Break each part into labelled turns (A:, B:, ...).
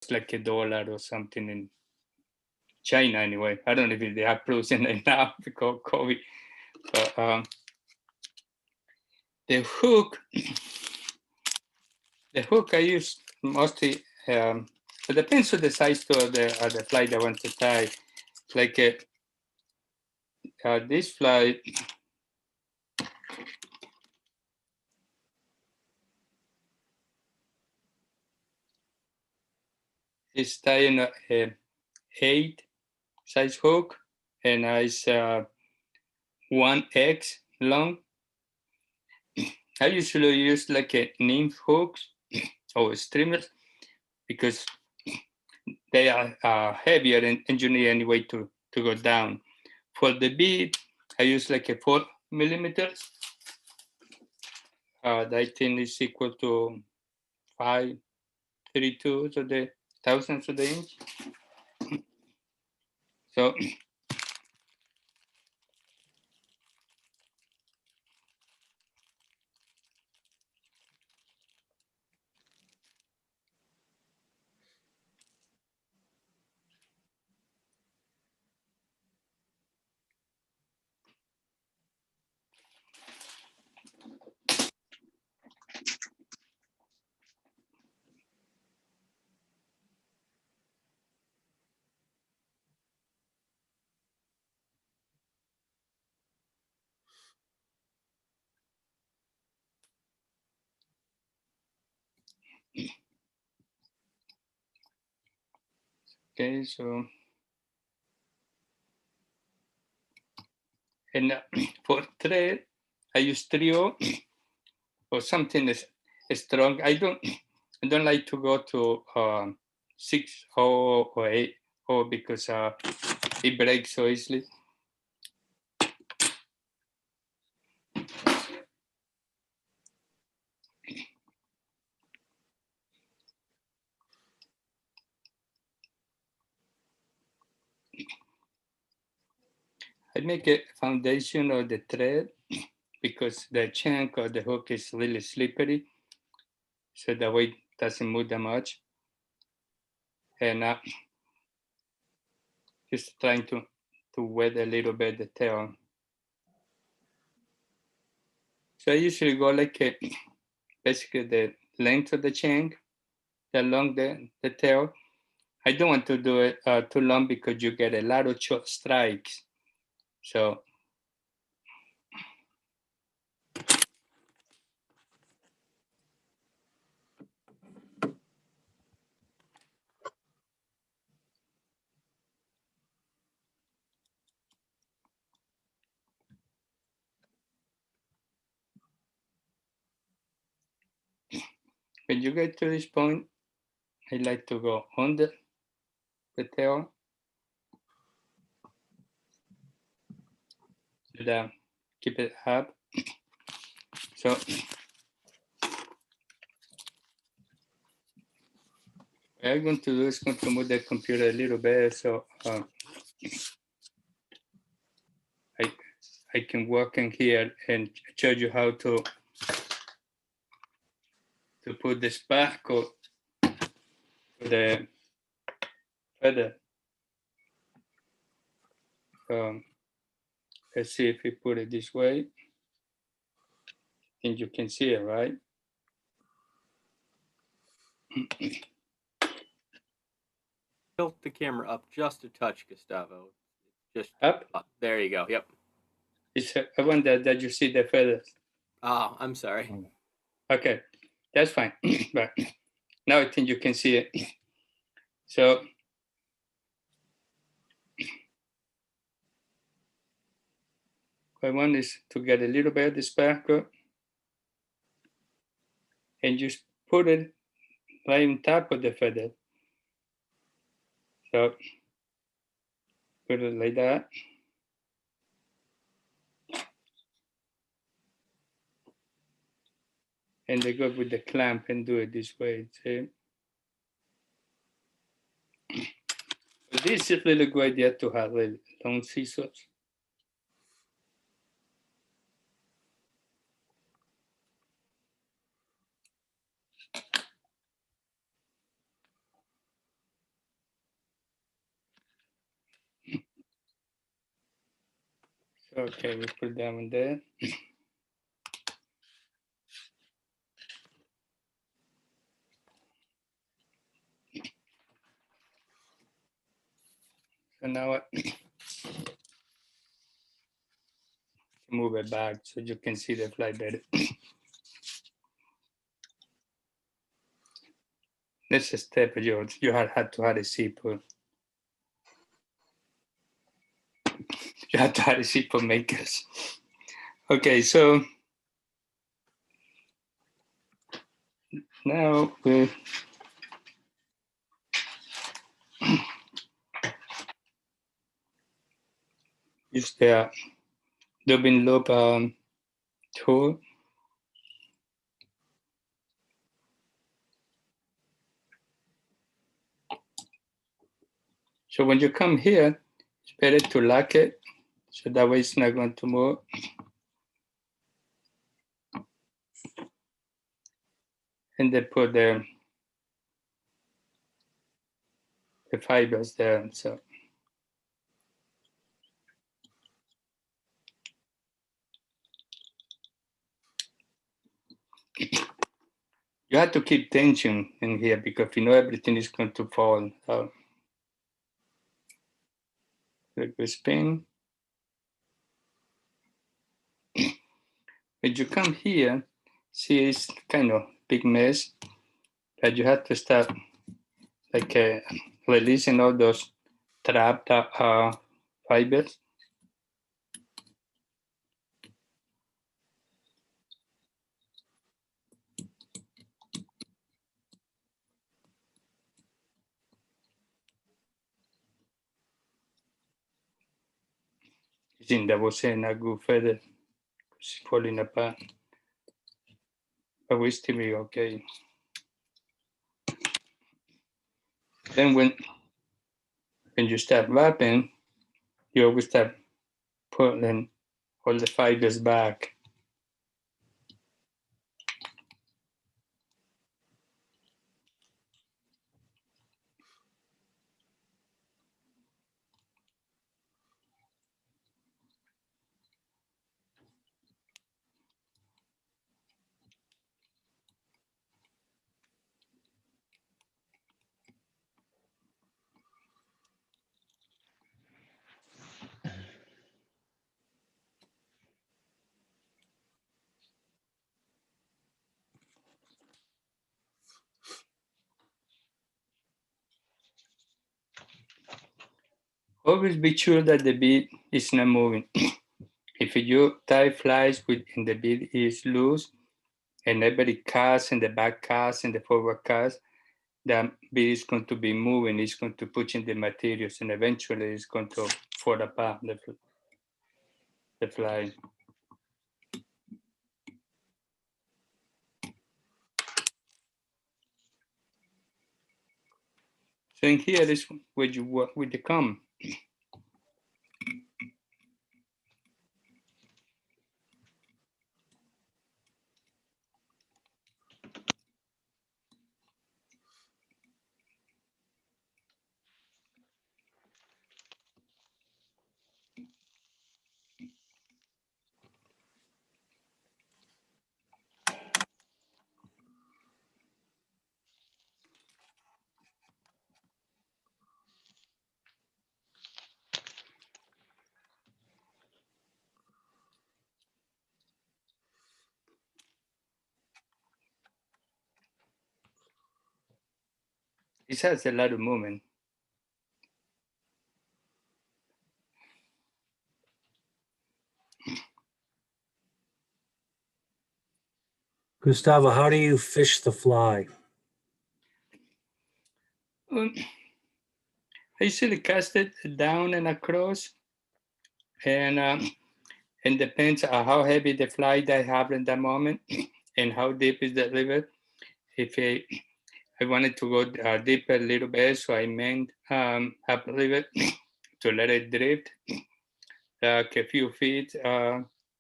A: like $1 or something in China anyway. I don't know if they are producing it now because of COVID. But the hook I use mostly. It depends on the size of the fly that I want to tie. Like this fly. Is tying a 8 size hook, and it's 1x long. I usually use like a nymph hooks or streamers because they are heavier and you need any way to go down. For the bead, I use like a 4mm. That I think is equal to 5/32 of the thousandths of the inch. So okay, so and for thread, I use trio or something that's strong. I don't like to go to 6 or 8 because it breaks so easily. I make a foundation of the thread because the chunk of the hook is really slippery, so that way it doesn't move that much. And just trying to wet a little bit the tail. So I usually go like basically the length of the chain along the tail. I don't want to do it too long because you get a lot of short strikes. So when you get to this point, I like to go under the tail to keep it up. So what I'm going to do is going to move the computer a little bit so I can work in here and show you how to put the sparkle to the feather. Let's see if we put it this way. I think you can see it, right?
B: Tilt the camera up just a touch, Gustavo. Just
A: Up?
B: There you go. Yep.
A: It's I want that you see the feathers.
B: Oh, I'm sorry.
A: Okay, that's fine. But now I think you can see it. So what I want is to get a little bit of the sparkle and just put it right on top of the feather. So put it like that. And I go with the clamp and do it this way. See? This is a really good idea to have really long scissors. Okay, we put that one there. So now I move it back so you can see the fly better. That's a step you had to have a zipper. You had to have a zipper makers. Okay, so now we use the dubbing loop tool. So when you come here, it's better to lock it so that way it's not going to move. And then put the fibers there. So you have to keep tension in here because you know everything is going to fall. Like we spin. When you come here, see it's kind of big mess, but you have to start like releasing all those trapped fibers. In the bocena go further, it's falling apart. But we still be okay. Then when you start wrapping, you always start pulling all the fibers back. Always be sure that the bead is not moving. If you tie flies and the bead is loose and everybody casts and the back cast and the forward cast, the bead is going to be moving, it's going to push in the materials and eventually it's going to fall apart, the fly. So in here is where you work with the comb. It has a lot of movement.
C: Gustavo, how do you fish the fly?
A: I usually cast it down and across, and depends on how heavy the fly that I have in that moment and how deep is the river. If I wanted to go deeper a little bit, so I meant up river to let it drift like a few feet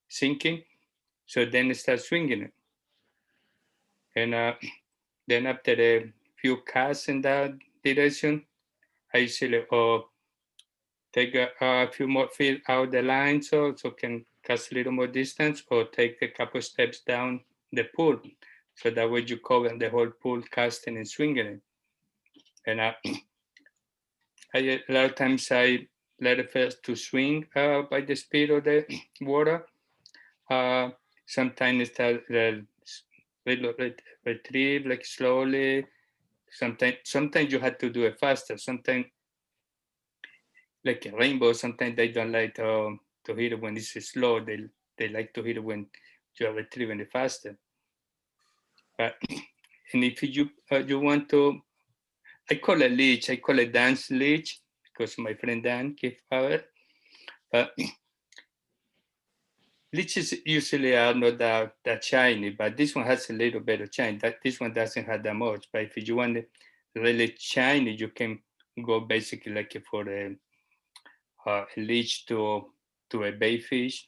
A: sinking. So then it starts swinging it. And then after a few casts in that direction, I usually take take a few more feet out the line so can cast a little more distance, or take a couple steps down the pool. So that way you cover the whole pool casting and swinging it. And a lot of times I let it first to swing by the speed of the water. Sometimes it's little retrieve like slowly. Sometimes you have to do it faster. Sometimes like a rainbow, sometimes they don't like to hit it when it's slow. They like to hit it when you are retrieving it faster. But and if you want to, I call it leech. I call it dance leech because my friend Dan gave power. But leeches usually are not that shiny, but this one has a little bit of shine. This one doesn't have that much. But if you want it really shiny, you can go basically like for a leech to a bayfish,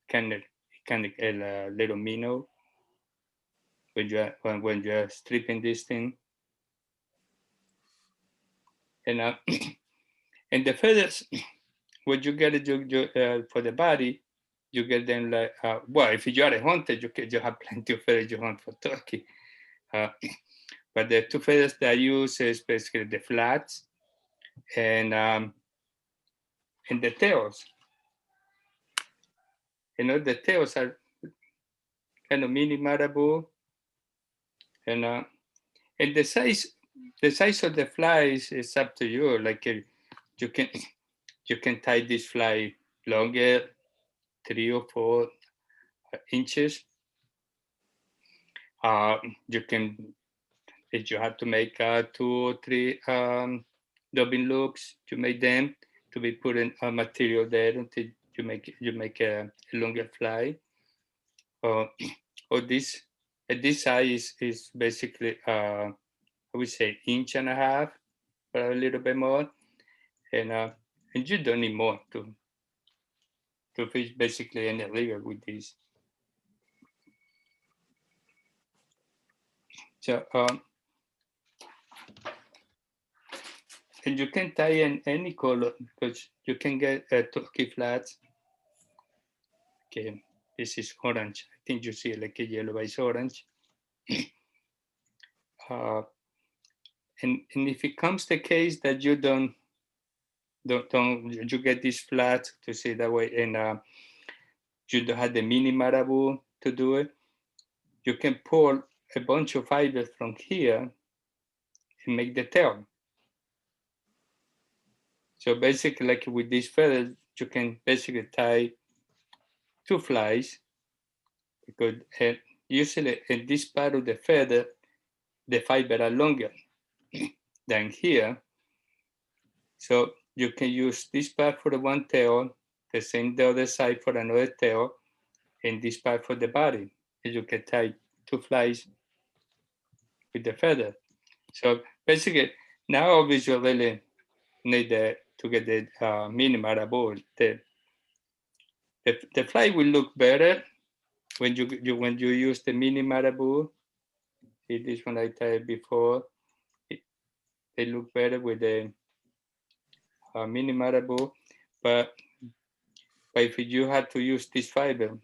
A: kind of a little minnow when you are stripping this thing. And and the feathers, when you get it for the body, you get them like well, if you are a hunter, you have plenty of feathers you hunt for turkey. But the two feathers that I use is basically the flats and the tails. You know, the tails are kind of mini marabou, and the size of the fly is up to you. Like you can tie this fly longer, 3 or 4 inches. You can, if you have to make 2 or 3 dubbing loops, you make them to be put in a material there until you make a longer fly. Or this size is basically I would say 1.5 inches, or a little bit more, and you don't need more to fish basically any river with this. So and you can tie in any color because you can get turkey flats. Okay, this is orange. I think you see like a yellow is orange. And if it comes the case that you don't you get this flat to see that way, and you don't have the mini marabou to do it, you can pull a bunch of fibers from here and make the tail. So basically, like with these feathers, you can basically tie 2 flies because usually in this part of the feather, the fiber are longer than here. So you can use this part for the one tail, the same the other side for another tail, and this part for the body. And you can tie 2 flies with the feather. So basically, now obviously you really need to get the mini marabou. The fly will look better when you use the mini marabou. See this one I tied before. They look better with the mini marabou, but if you had to use this fiber,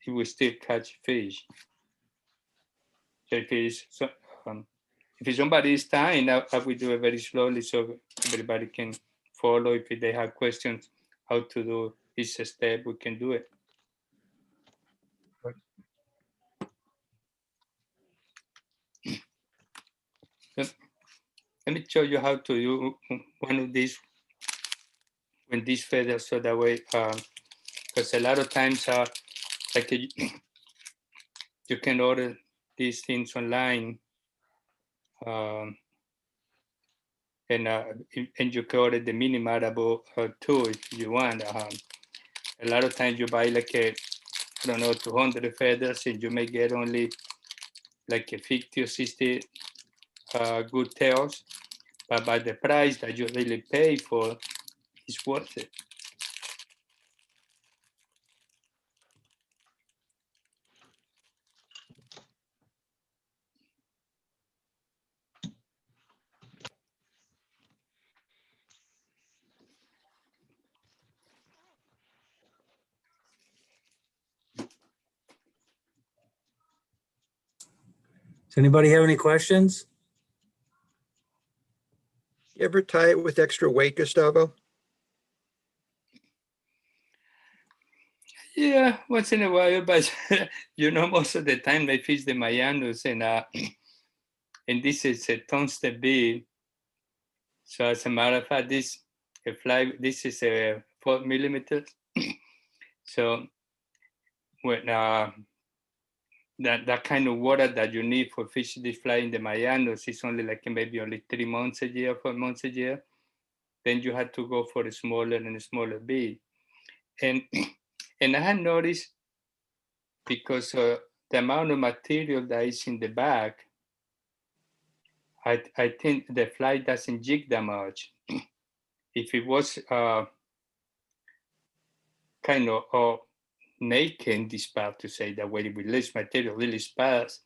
A: it will still catch fish. So if somebody is tying, I will do it very slowly so everybody can follow. If they have questions how to do each step, we can do it. Let me show you how to do one of these when these feathers, so that way, because a lot of times, like you can order these things online, um, and you can order the mini marabou too if you want. A lot of times you buy like I don't know, 200 feathers, and you may get only like a 50 or 60 good tails, but by the price that you really pay for, it's worth it.
C: Does anybody have any questions?
D: You ever tie it with extra weight, Gustavo?
A: Yeah, once in a while, but most of the time I fish the Mayanos, and this is a tungsten bead. So as a matter of fact, this is a 4 millimeters. So when that kind of water that you need for fishing this fly in the Mayanos is only like maybe only 3 months a year, 4 months a year. Then you have to go for a smaller and a smaller bead. And I had noticed, because the amount of material that is in the bag, I think the fly doesn't jig that much. If it was kind of naked in this part, to say that way, with less material, really sparse,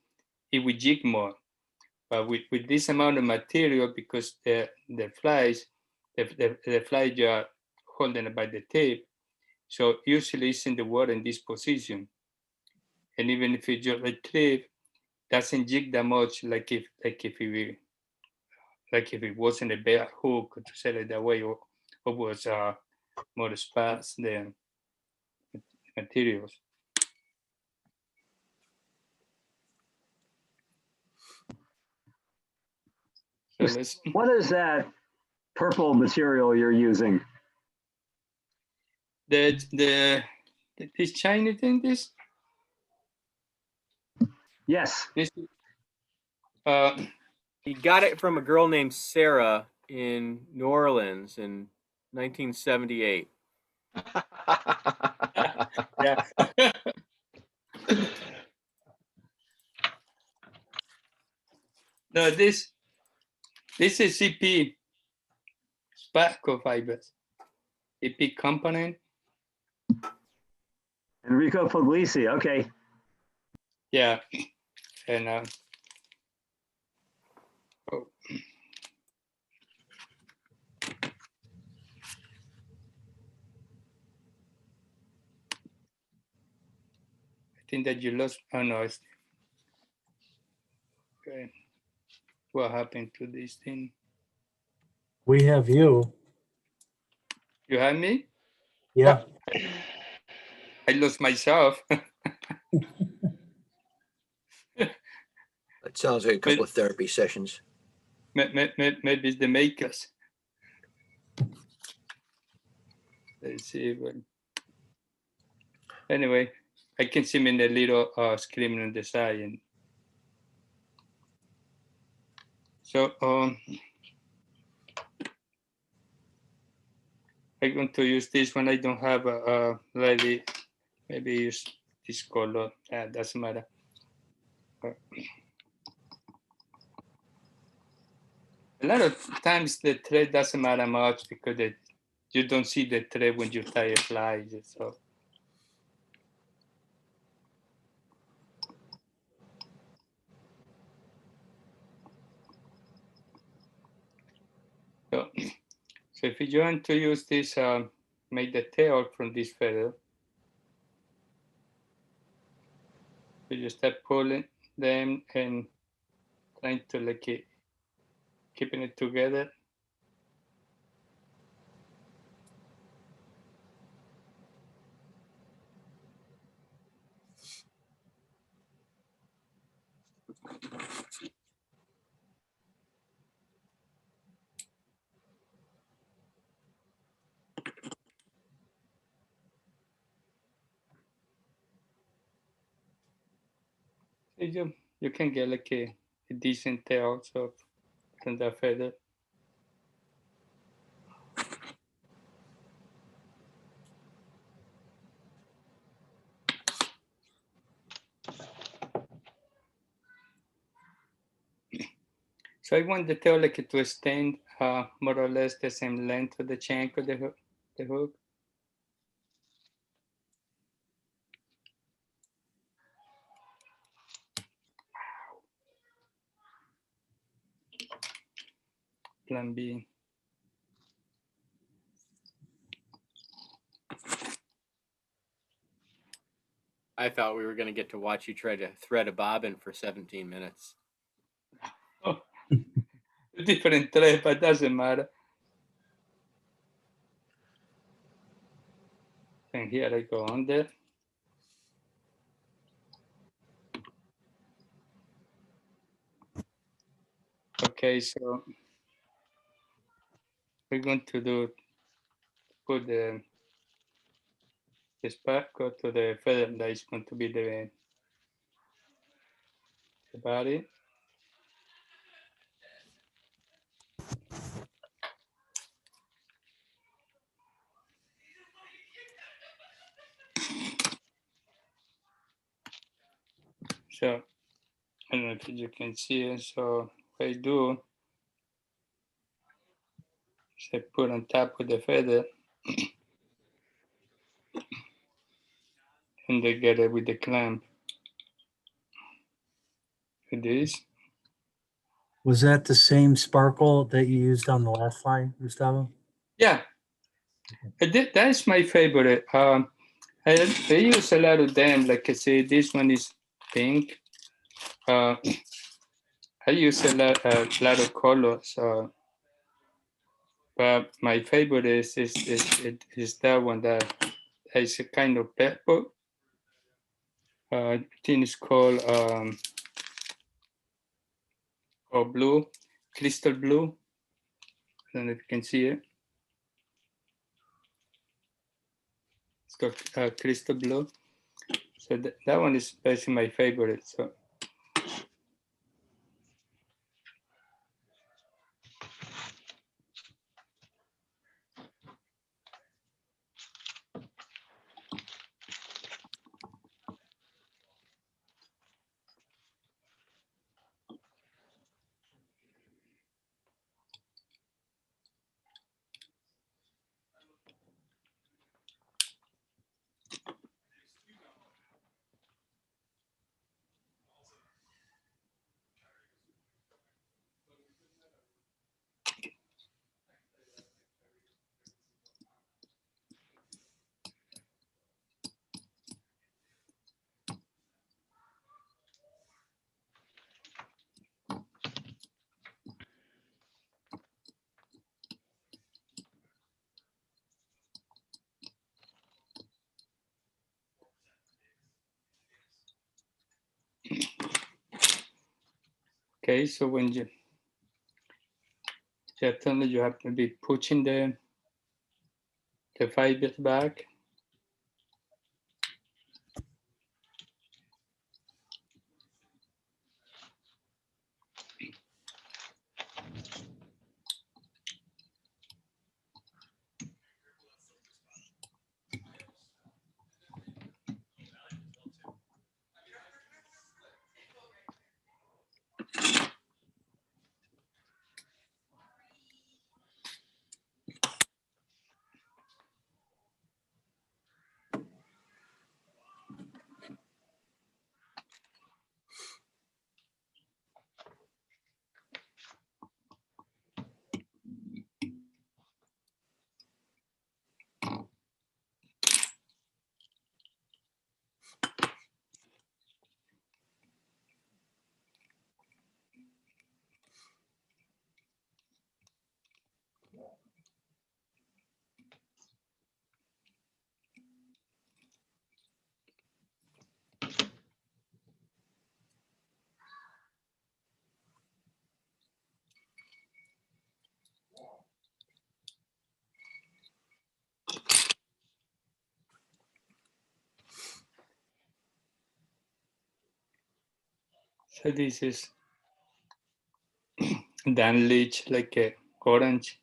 A: it would jig more. But with this amount of material, because the flies are holding it by the tip, so usually it's in the water in this position. And even if you just retrieve, doesn't jig that much like if it wasn't a bare hook, to say it that way, or was more sparse than materials. So let's,
E: What is that purple material you're using?
A: this shiny thing, this
E: Yes.
B: He got it from a girl named Sarah in New Orleans in 1978.
A: yeah. No, this is CP Sparkle fibers, CP component.
E: Enrico Puglisi. Okay.
A: Yeah, and oh. I think that you lost. Oh no, it's okay. What happened to this thing?
C: We have you.
A: You have me?
C: Yeah.
A: I lost myself.
D: That sounds like a couple of therapy sessions.
A: Maybe it's the makers. Let's see. But anyway, I can see me in the little screen on the side. And so I'm going to use this one. I don't have a ready. Maybe use this color. Doesn't matter. A lot of times the thread doesn't matter much because you don't see the thread when you tie a fly. So if you want to use this, make the tail from this feather. So you start pulling them and trying to like keeping it together. So you can get like a decent tail so from that feather. So I want the tail like to extend more or less the same length of the shank of the hook. Plan B.
B: I thought we were going to get to watch you try to thread a bobbin for 17 minutes.
A: different thread, but doesn't matter. And here I go under. Okay, so we're going to put the sparkle to the feather that is going to be the body. So I don't know if you can see it. So what I do is I put on top of the feather and they get it with the clamp. With this.
C: Was that the same sparkle that you used on the last line, Gustavo?
A: Yeah, that's my favorite. I use a lot of them. Like I say, this one is pink. I use a lot of colors. But my favorite is that one that is a kind of purple. I think it's called or blue, crystal blue. I don't know if you can see it. It's got crystal blue. So that one is basically my favorite. So okay, so when you you have to be pushing the fibers back. So this is Dan Leech, like a orange.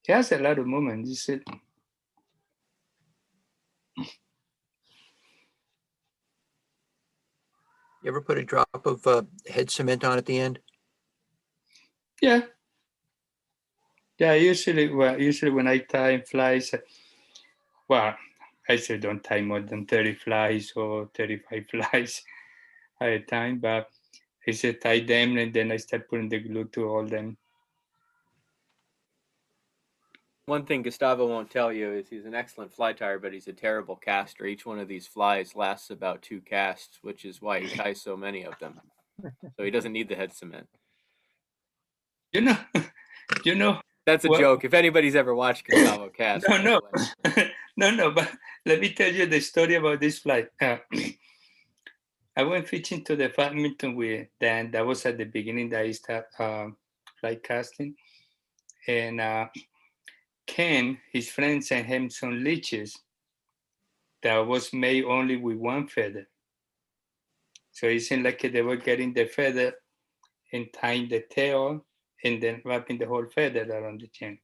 A: He has a lot of movement. This is
D: You ever put a drop of head cement on at the end?
A: yeah. Yeah, usually when I tie flies, well, I say don't tie more than 30 flies or 35 flies at a time, but I say tie them and then I start putting the glue to all them.
B: One thing Gustavo won't tell you is he's an excellent fly tyer, but he's a terrible caster. Each one of these flies lasts about 2 casts, which is why he ties so many of them. So he doesn't need the head cement.
A: You know, you know
B: That's a
A: what?
B: joke. If anybody's ever watched Gustavo cast, by
A: No,
B: the way.
A: no. But let me tell you the story about this fly. I went fishing to the badminton with Dan. That was at the beginning that I started fly casting, and Ken, his friend, sent him some leeches that was made only with one feather. So it seemed like they were getting the feather and tying the tail and then wrapping the whole feather around the chain.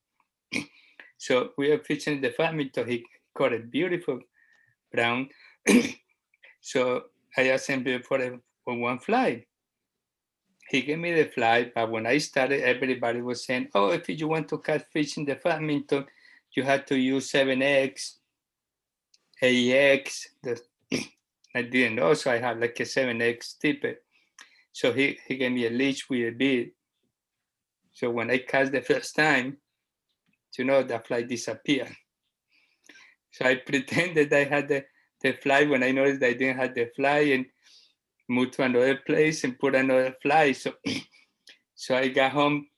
A: So we are fishing the badminton. He caught a beautiful brown. So I asked him for one fly. He gave me the fly, but when I started, everybody was saying, "Oh, if you want to catch fish in the badminton, you have to use 7X, AX." I didn't know, so I had like a 7X tippet. So he gave me a leech with a bead. So when I cast the first time, the fly disappeared. So I pretended I had the fly when I noticed I didn't have the fly, and moved to another place and put another fly. So, so I got home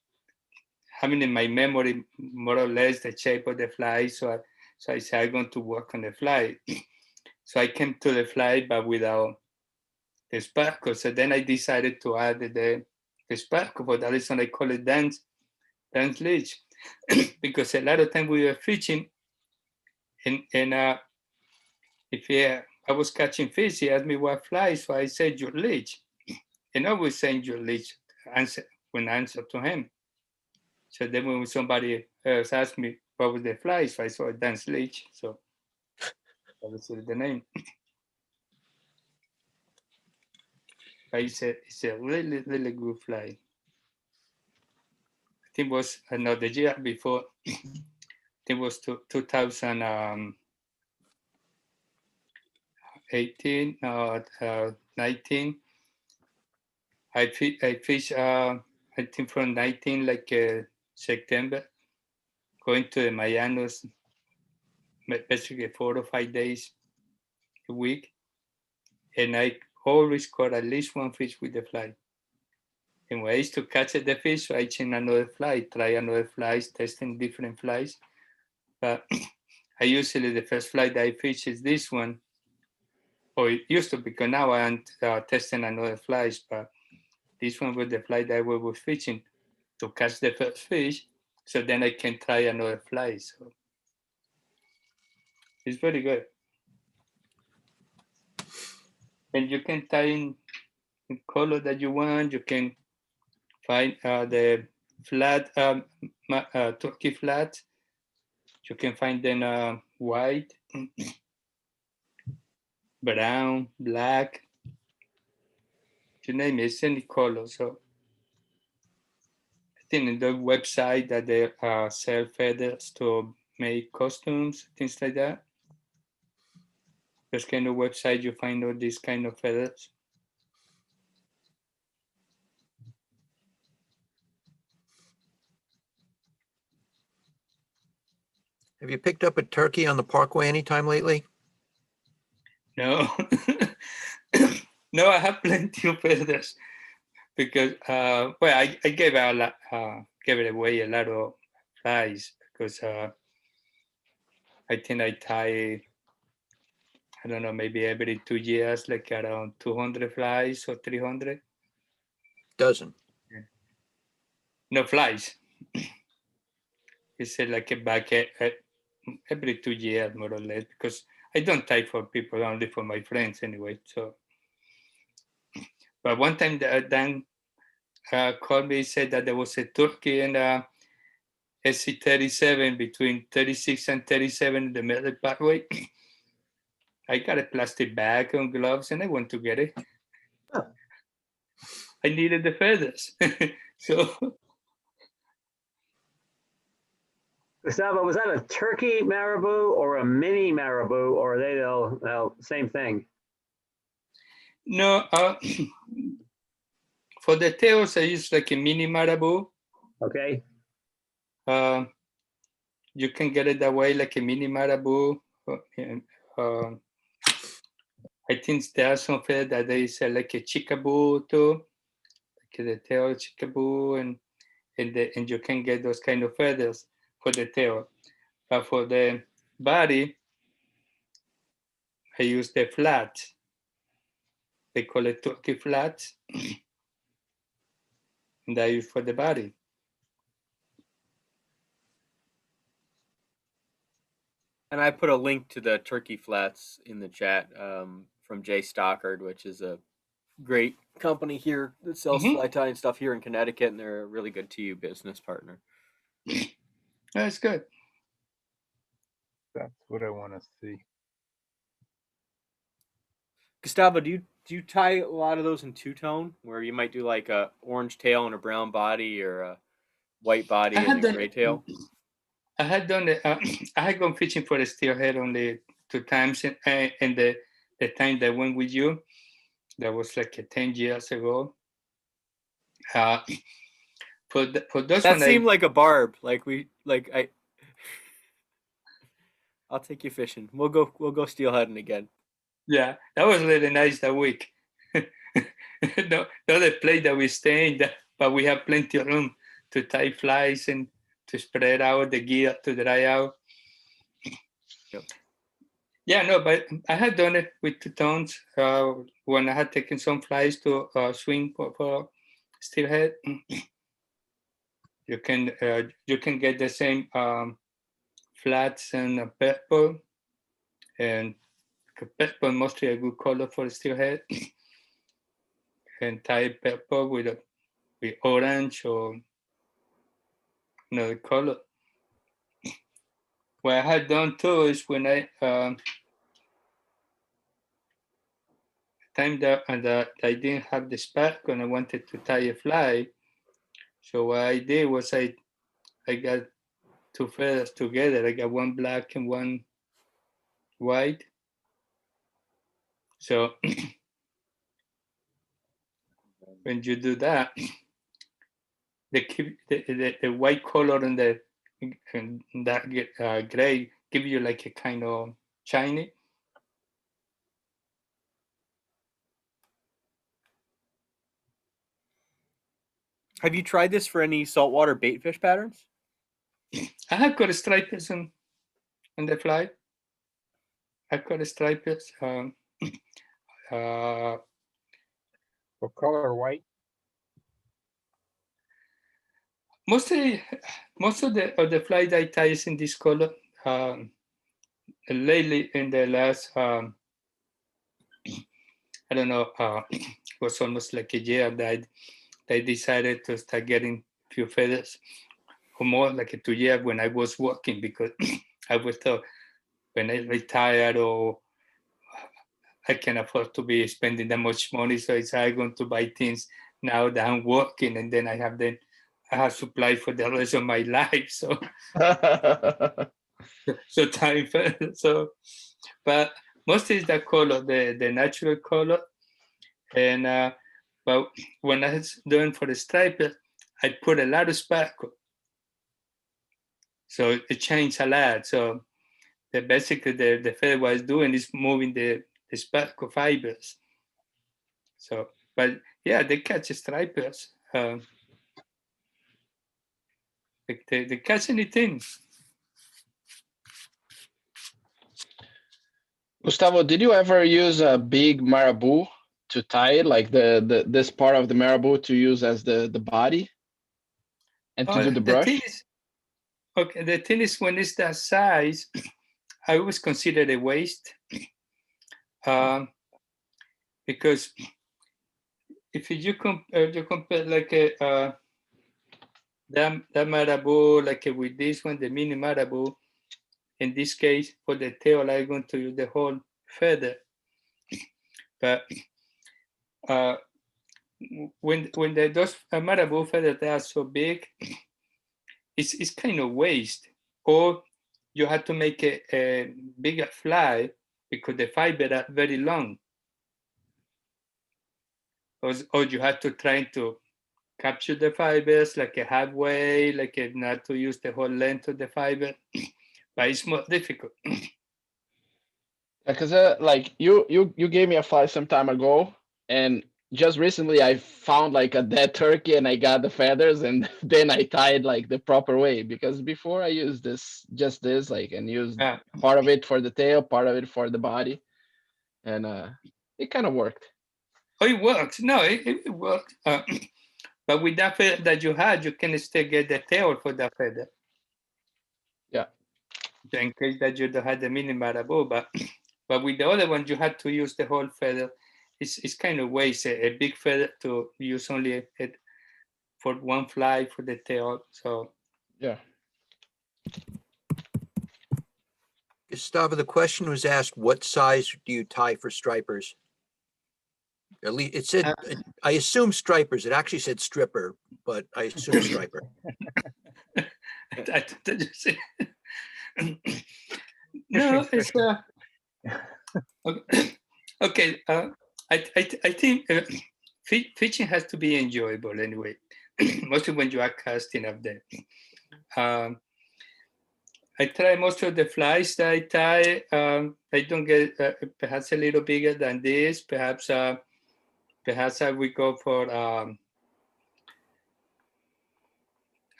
A: having in my memory more or less the shape of the fly. So I said, I'm going to work on the fly. So I came to the fly, but without the sparkle. So then I decided to add the sparkle. For that reason, I call it dance leech. Because a lot of time we were fishing, and if I was catching fish, he asked me what fly, so I said your leech. And I was saying your leech answer to him. So then when somebody else asked me what was the fly, so I saw a dance leech. So that was the name. But it's a really, really good fly. I think it was another year before. I think it was 2018, 19. I fished, I think from 19, like September, going to the Mayanos, basically 4 or 5 days a week. And I always caught at least one fish with the fly. And when I used to catch the fish, so I change another fly, try another flies, testing different flies. But I usually, the first fly that I fish is this one. Or it used to, because now I'm testing another flies, but this one was the fly that I was fishing to catch the first fish. So then I can try another fly. So it's very good. And you can tie in color that you want. You can find the flat, turkey flat. You can find them white, brown, black, you name it, it's any color. So I think in the website that they sell feathers to make costumes, things like that. There's kind of website you find all these kind of feathers.
D: Have you picked up a turkey on the parkway anytime lately?
A: No, no, I have plenty of feathers because well, I gave it away a lot of flies because I think I tie, I don't know, maybe every 2 years, like around 200 flies or 300.
D: Dozen.
A: No flies. It's like a bucket every 2 years, more or less, because I don't tie for people, only for my friends anyway. So, but one time Dan called me, said that there was a turkey in SC37 between 36 and 37 in the middle pathway. I got a plastic bag and gloves, and I went to get it.
E: Oh.
A: I needed the feathers, so.
E: Gustavo, was that a turkey marabou or a mini marabou, or are they the same thing?
A: No, for the tails, I use like a mini marabou.
E: Okay.
A: Uh, you can get it that way, like a mini Marabou. And, I think there are some feathers that they sell like a chickaboo too, like the tail chickaboo, and you can get those kind of feathers for the tail. But for the body, I use the flat. They call it turkey flat, and I use for the body.
B: And I put a link to the turkey flats in the chat from Jay Stockard, which is a great company here that sells fly tying stuff here in Connecticut, and they're a really good TU business partner.
A: That's good.
F: That's what I want to see.
B: Gustavo, do you tie a lot of those in two-tone, where you might do like a orange tail and a brown body, or a white body and a gray tail?
A: I had done it. I had gone fishing for a steelhead only 2 times, and the time that I went with you, that was like 10 years ago. For those
B: That
A: one,
B: seemed like a barb. I'll take you fishing. We'll go steelheading again.
A: Yeah, that was really nice that week. No, not the place that we stay in, but we have plenty of room to tie flies and to spread out the gear to dry out.
B: Yep.
A: Yeah, no, but I had done it with 2 tones when I had taken some flies to swing for steelhead. You can get the same flats and purple, and purple mostly a good color for steelhead. And tie purple with orange or another color. What I had done too is when I time that I didn't have the spark and I wanted to tie a fly. So what I did was I got 2 feathers together. I got one black and one white. So when you do that, the white color and that gray give you like a kind of shiny.
B: Have you tried this for any saltwater bait fish patterns?
A: I have got stripes on the fly. I've got stripes.
F: What color? White?
A: Most of the fly that I tie is in this color. Lately, in the last, I don't know, it was almost like a year that I decided to start getting few feathers, or more like 2 years when I was working, because I was thought when I retired or I can afford to be spending that much money, so I'm going to buy things now that I'm working, and then I have supply for the rest of my life. So so time so, but mostly it's the color, the natural color, and but when I was doing for the stripe, I put a lot of sparkle, so it changed a lot. So basically the feather was doing is moving the sparkle fibers. So, but yeah, they catch stripers. They catch anything.
G: Gustavo, did you ever use a big Marabou to tie it, like this part of the Marabou to use as the body and to do the brush?
A: The thing is, when it's that size, I always consider a waste, because if you compare like that Marabou, like with this one, the mini Marabou. In this case, for the tail, I'm going to use the whole feather. But when those Marabou feathers they are so big, it's kind of waste. Or you have to make a bigger fly because the fiber are very long. Or you have to try to capture the fibers like a halfway, like not to use the whole length of the fiber, but it's more difficult.
G: Because like you gave me a fly some time ago, and just recently I found like a dead turkey and I got the feathers and then I tied like the proper way, because before I used this like and used
A: Uh,
G: part of it for the tail, part of it for the body, and it kind of worked.
A: oh, it works. No, it works. But with that feather that you had, you can still get the tail for that feather.
G: Yeah.
A: So in case that you don't have the mini Marabou, but with the other one, you had to use the whole feather. It's kind of waste a big feather to use only for one fly for the tail. So
G: Yeah.
D: Gustavo, the question was asked, what size do you tie for stripers? At least it said, I assume stripers. It actually said stripper, but I assume striper.
A: No, it's okay. I think fishing has to be enjoyable anyway, mostly when you are casting up there. I try most of the flies that I tie. I don't get perhaps a little bigger than this. Perhaps I will go for I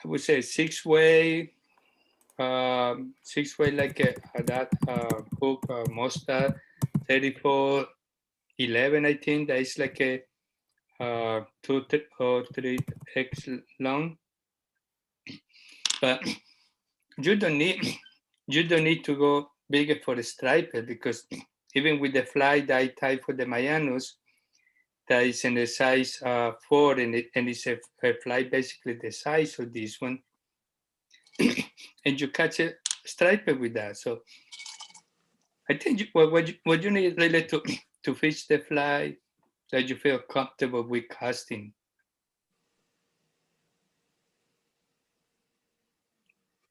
A: would say 6-way, 6-way like that hook mustard 34-11. I think that is like a 2 or 3x long, but you don't need to go bigger for the striper, because even with the fly that I tie for the Mayanus, that is in the size 4, and it's a fly basically the size of this one, and you catch a striper with that. So I think what you need really to fish the fly that you feel comfortable with casting.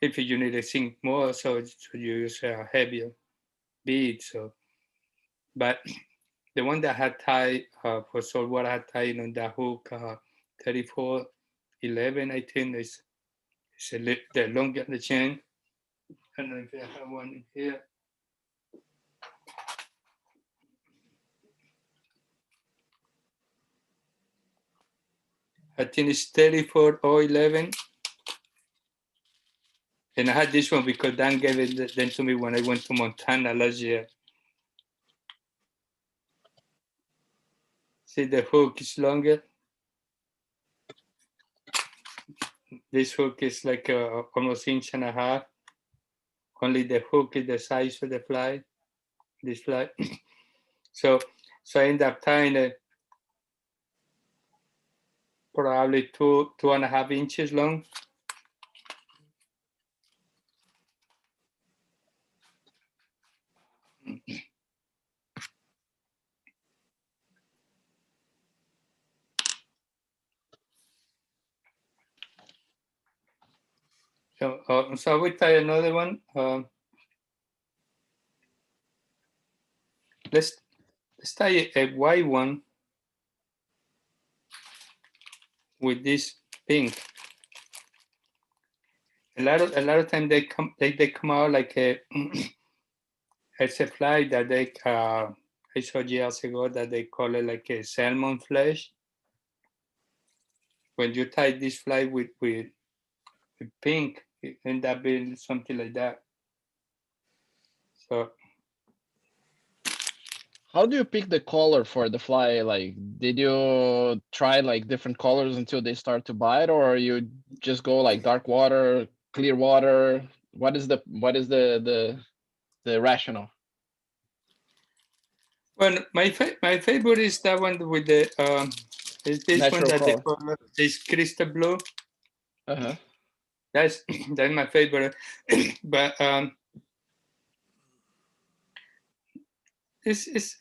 A: If you need to sink more, so you use a heavier bead. So, but the one that had tied for saltwater had tied on the hook 34-11, I think is the longer the chain. I don't know if I have one in here. I think it's 34-11. And I had this one because Dan gave it then to me when I went to Montana last year. See, the hook is longer. This hook is like almost 1.5 inches. Only the hook is the size of the fly, this fly. So I end up tying it probably 2.5 inches long. So we tie another one. Let's tie a white one with this pink. A lot of times they come out like a it's a fly that they I saw years ago that they call it like a salmon flesh. When you tie this fly with pink, it end up being something like that. So
G: How do you pick the color for the fly? Like, did you try like different colors until they start to bite, or you just go like dark water, clear water? What is the rationale?
A: well, my favorite is that one with the is this one
G: Natural
A: that they
G: color.
A: call is crystal blue.
G: Uh-huh.
A: That's my favorite. But it's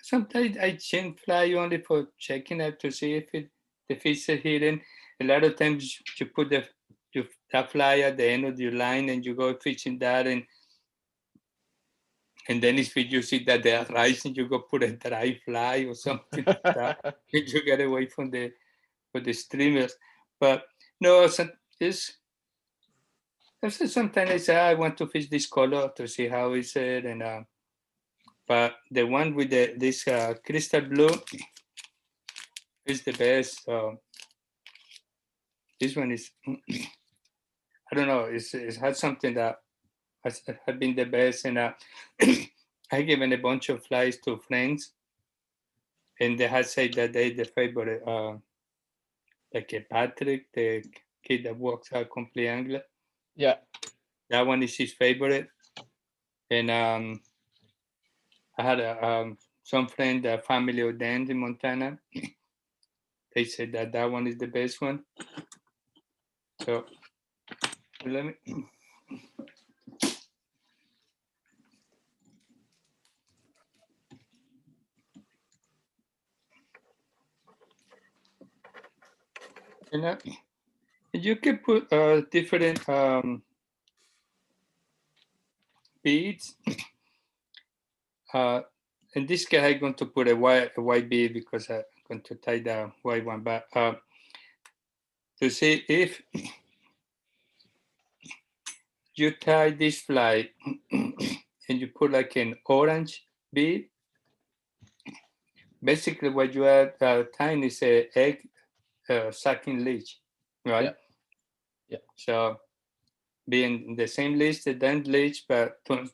A: sometimes I change fly only for checking out to see if the fish are hidden. A lot of times you put that fly at the end of your line and you go fishing that, and then if you see that they are rising, you go put a dry fly or something like that. And you get away from the for the streamers. But no, it's sometimes I say I want to fish this color to see how is it, and but the one with this crystal blue is the best. This one is I don't know. It's had something that has been the best, and I given a bunch of flies to friends, and they had said that they the favorite. Like a Patrick, the kid that works at Complete Angler.
G: Yeah.
A: That one is his favorite. And I had some friend, a family of Dan in Montana. They said that one is the best one. So let me. And you can put different beads. In this case, I'm going to put a white bead because I'm going to tie the white one back. To see if you tie this fly and you put like an orange bead, basically what you are tying is a egg sucking leech, right?
G: Yeah. Yeah.
A: So being the same leech, the then leech, but turned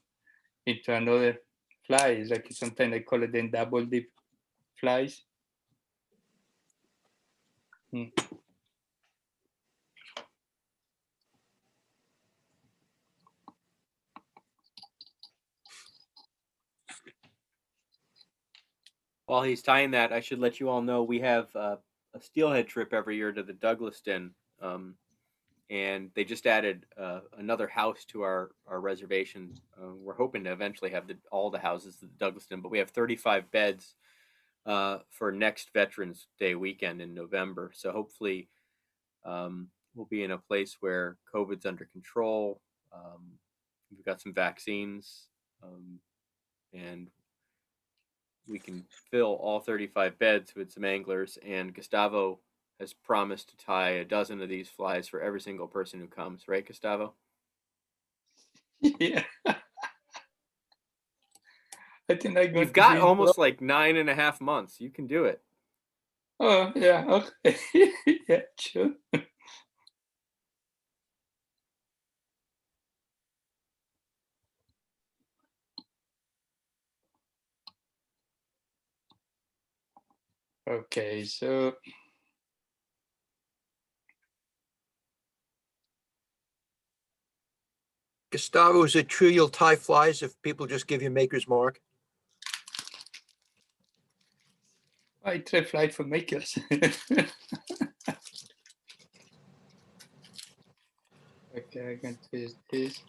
A: into another fly. It's like sometimes I call it then double dip flies.
B: While he's tying that, I should let you all know we have a steelhead trip every year to the Douglaston, and they just added another house to our reservation. We're hoping to eventually have all the houses at the Douglaston, but we have 35 beds for next Veterans Day weekend in November. So hopefully we'll be in a place where COVID's under control. We've got some vaccines, and we can fill all 35 beds with some anglers, and Gustavo has promised to tie a dozen of these flies for every single person who comes, right, Gustavo?
A: Yeah. I think I'm going
B: You've
A: to
B: got
A: be
B: almost like 9.5 months. You can do it.
A: Oh, yeah, okay. Yeah, sure. Okay, so
D: Gustavo, is it true you'll tie flies if people just give you maker's mark?
A: I try fly for makers. Okay, I can twist this.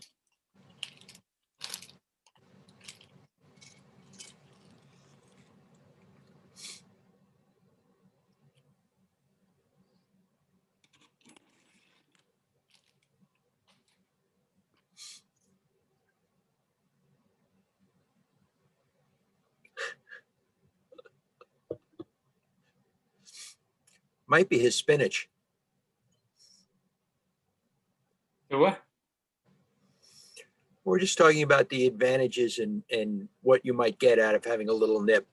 D: Might be his spinach.
A: So what?
D: We're just talking about the advantages and what you might get out of having a little nip,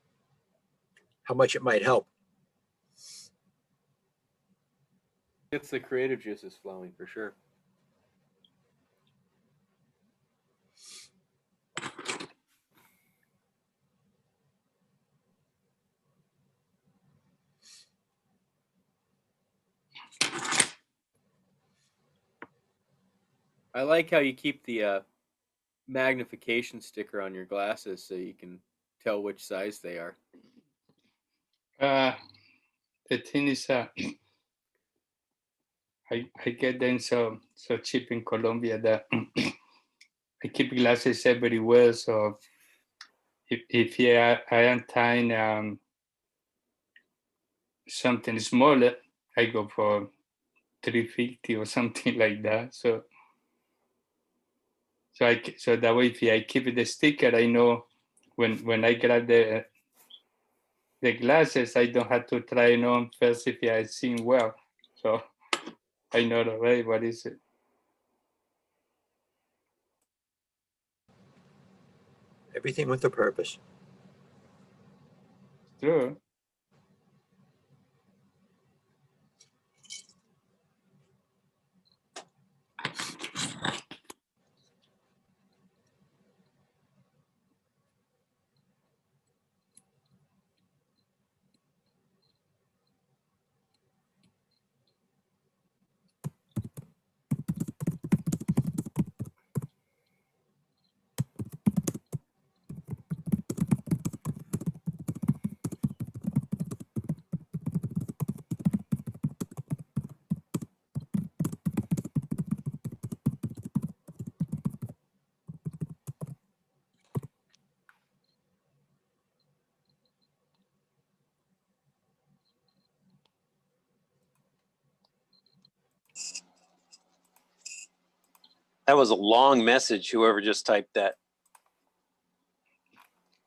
D: how much it might help.
B: It's the creative juices flowing for sure. I like how you keep the magnification sticker on your glasses so you can tell which size they are.
A: The thing is, I get them so cheap in Colombia that I keep glasses everywhere. So if yeah, I am tying something smaller, I go for 350 or something like that. So that way, if I keep the sticker, I know when I grab the the glasses, I don't have to try it on first if I see well. So I know already what is it.
D: Everything with a purpose.
A: True.
H: That was a long message, whoever just typed that.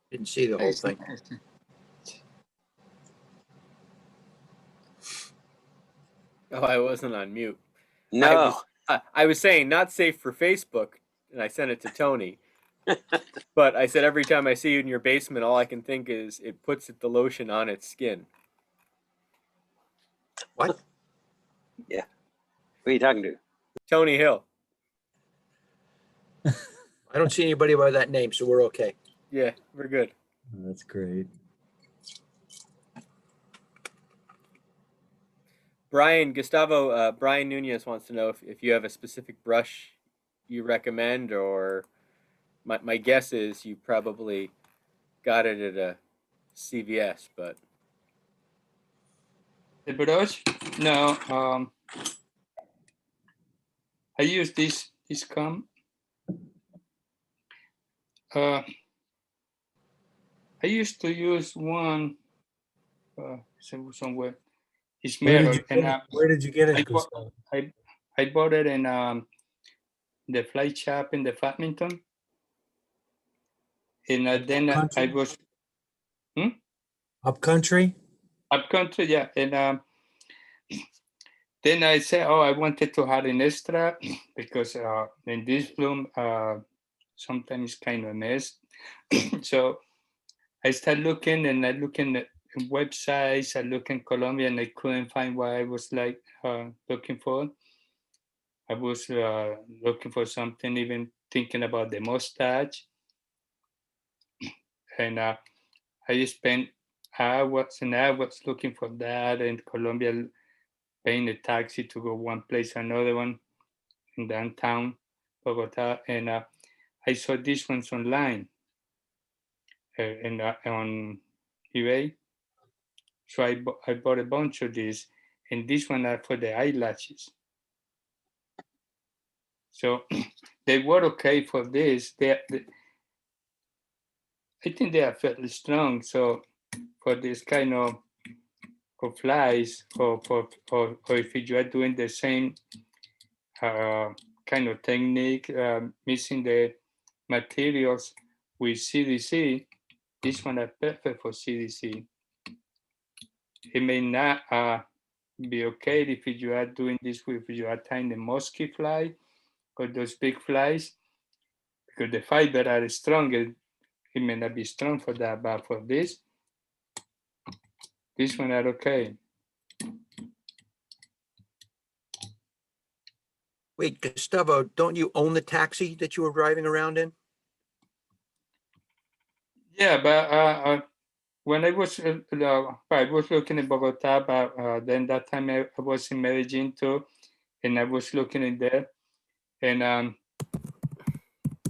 D: Didn't see the whole thing.
B: Oh, I wasn't on mute.
H: No.
B: I was saying not safe for Facebook, and I sent it to Tony. But I said every time I see you in your basement, all I can think is it puts the lotion on its skin.
D: What?
H: Yeah. Who are you talking to?
B: Tony Hill.
D: I don't see anybody by that name, so we're okay.
B: Yeah, we're good.
C: That's great.
B: Gustavo, Brian Nunez wants to know if you have a specific brush you recommend, or my guess is you probably got it at a CVS, but
A: The brush? No. I use this comb. I used to use one somewhere. It's
C: Where
A: metal,
C: did you
A: and
C: get it? Where did you get
A: I
C: it,
A: bought,
C: Gustavo?
A: I bought it in the fly shop in the Badminton, and then I
C: Upcountry?
A: was
C: Upcountry?
A: up country, yeah, and then I said, oh, I wanted to have an extra because in this bloom sometimes kind of mess. So I started looking, and I looking at websites, I look in Colombia, and I couldn't find what I was like looking for. I was looking for something, even thinking about the mustache, and I spent hours and hours looking for that in Colombia, paying a taxi to go one place or another one in downtown Bogota, and I saw these ones online and on eBay. So I bought a bunch of these, and this one are for the eyelashes. So they were okay for this. I think they are fairly strong. So for this kind of flies, or if you are doing the same kind of technique, mixing the materials with CDC, this one are perfect for CDC. It may not be okay if you are doing this with you are tying the musky fly or those big flies, because the fiber are stronger. It may not be strong for that, but for this one are okay.
D: Wait, Gustavo, don't you own the taxi that you were driving around in?
A: Yeah, but when I was looking in Bogota, but then that time I was in Medellin too, and I was looking in there, and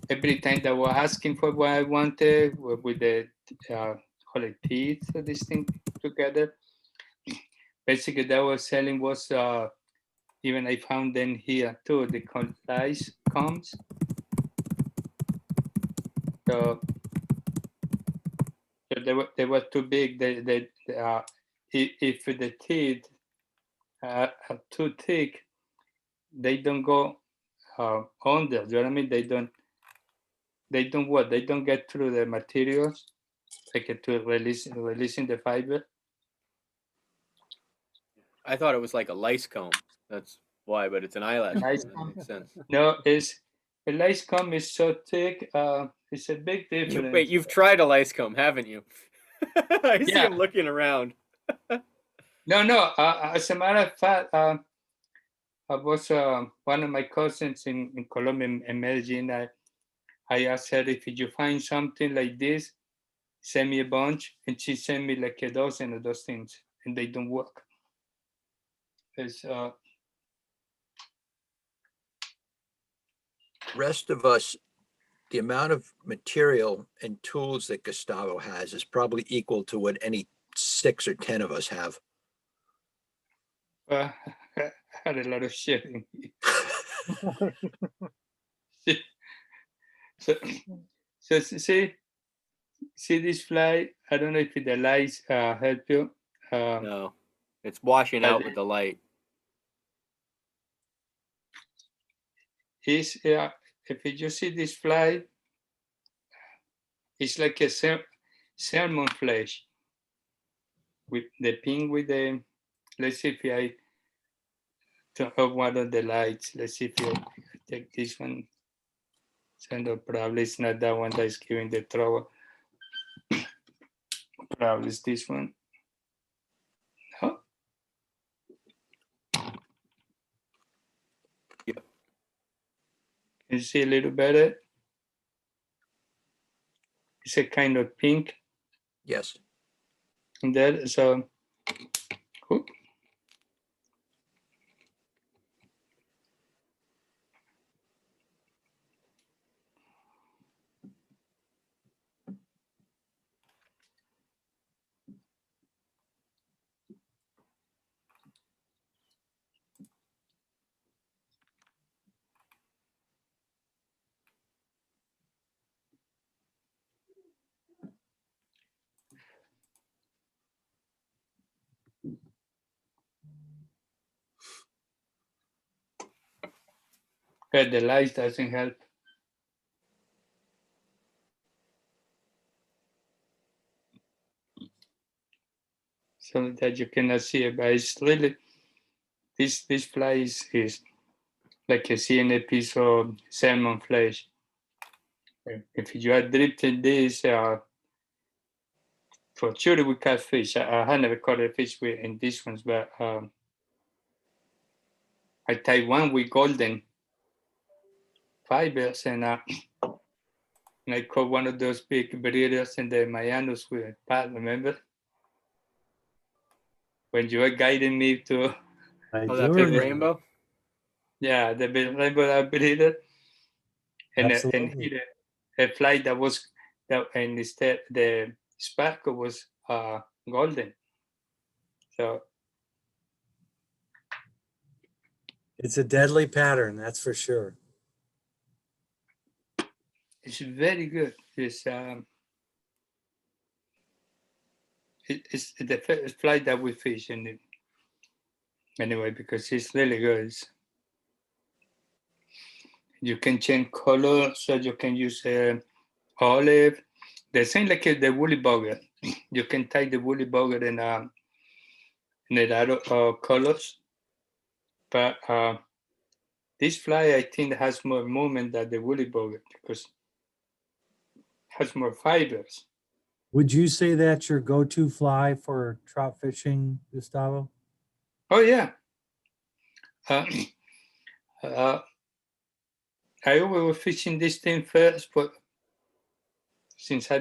A: every time that I was asking for what I wanted with the call it teeth, this thing together, basically that was selling was even I found them here too. They called lice combs. So they were too big. If the teeth are too thick, they don't go under. You know what I mean? They don't what? They don't get through the materials. like to releasing the fiber.
B: I thought it was like a lice comb. That's why, but it's an eyelash
A: Lice
B: comb. That
A: comb.
B: makes sense.
A: No, it's the lice comb is so thick. It's a big difference.
B: Wait, you've tried a lice comb, haven't you? I see
A: Yeah.
B: him looking around.
A: No. As a matter of fact, I was one of my cousins in Colombia, in Medellin. I asked her if you find something like this, send me a bunch, and she sent me like a dozen of those things, and they don't work. It's
D: Rest of us, the amount of material and tools that Gustavo has is probably equal to what any 6 or 10 of us have.
A: I had a lot of shit. So see this fly. I don't know if the lights help you.
B: No, it's washing
A: but
B: out with the light.
A: Is if you see this fly, it's like a salmon flesh with the pink with the. Let's see if I turn off one of the lights. Let's see if I take this one. So no, probably it's not that one that is giving the trouble. Probably it's this one. No?
B: Yep.
A: Can you see a little better? It's a kind of pink
D: Yes.
A: in there. So, whoop. But the light doesn't help. So that you cannot see it, but it's really this fly is like seeing a piece of salmon flesh. If you are drifting this, for sure we catch fish. I have never caught a fish with in these ones, but I tied one with golden fibers, and I caught one of those big breeders in the Mayanos with a pad. Remember when you were guiding me to?
C: I
B: Oh,
C: do
B: that big
C: remember.
B: rainbow?
A: Yeah, the big rainbow breeder, and
C: Absolutely.
A: hit a fly that was that, and instead the sparkle was golden. So
C: It's a deadly pattern, that's for sure.
A: it's very good. It's it's the first fly that we fish in it anyway because it's really good. You can change color, so you can use olive. The same like the woolly bugger. You can tie the woolly bugger in a lot of colors, but this fly I think has more movement than the woolly bugger because it has more fibers.
C: Would you say that's your go-to fly for trout fishing, Gustavo?
A: Oh yeah. Uh, I always was fishing this thing first, but since I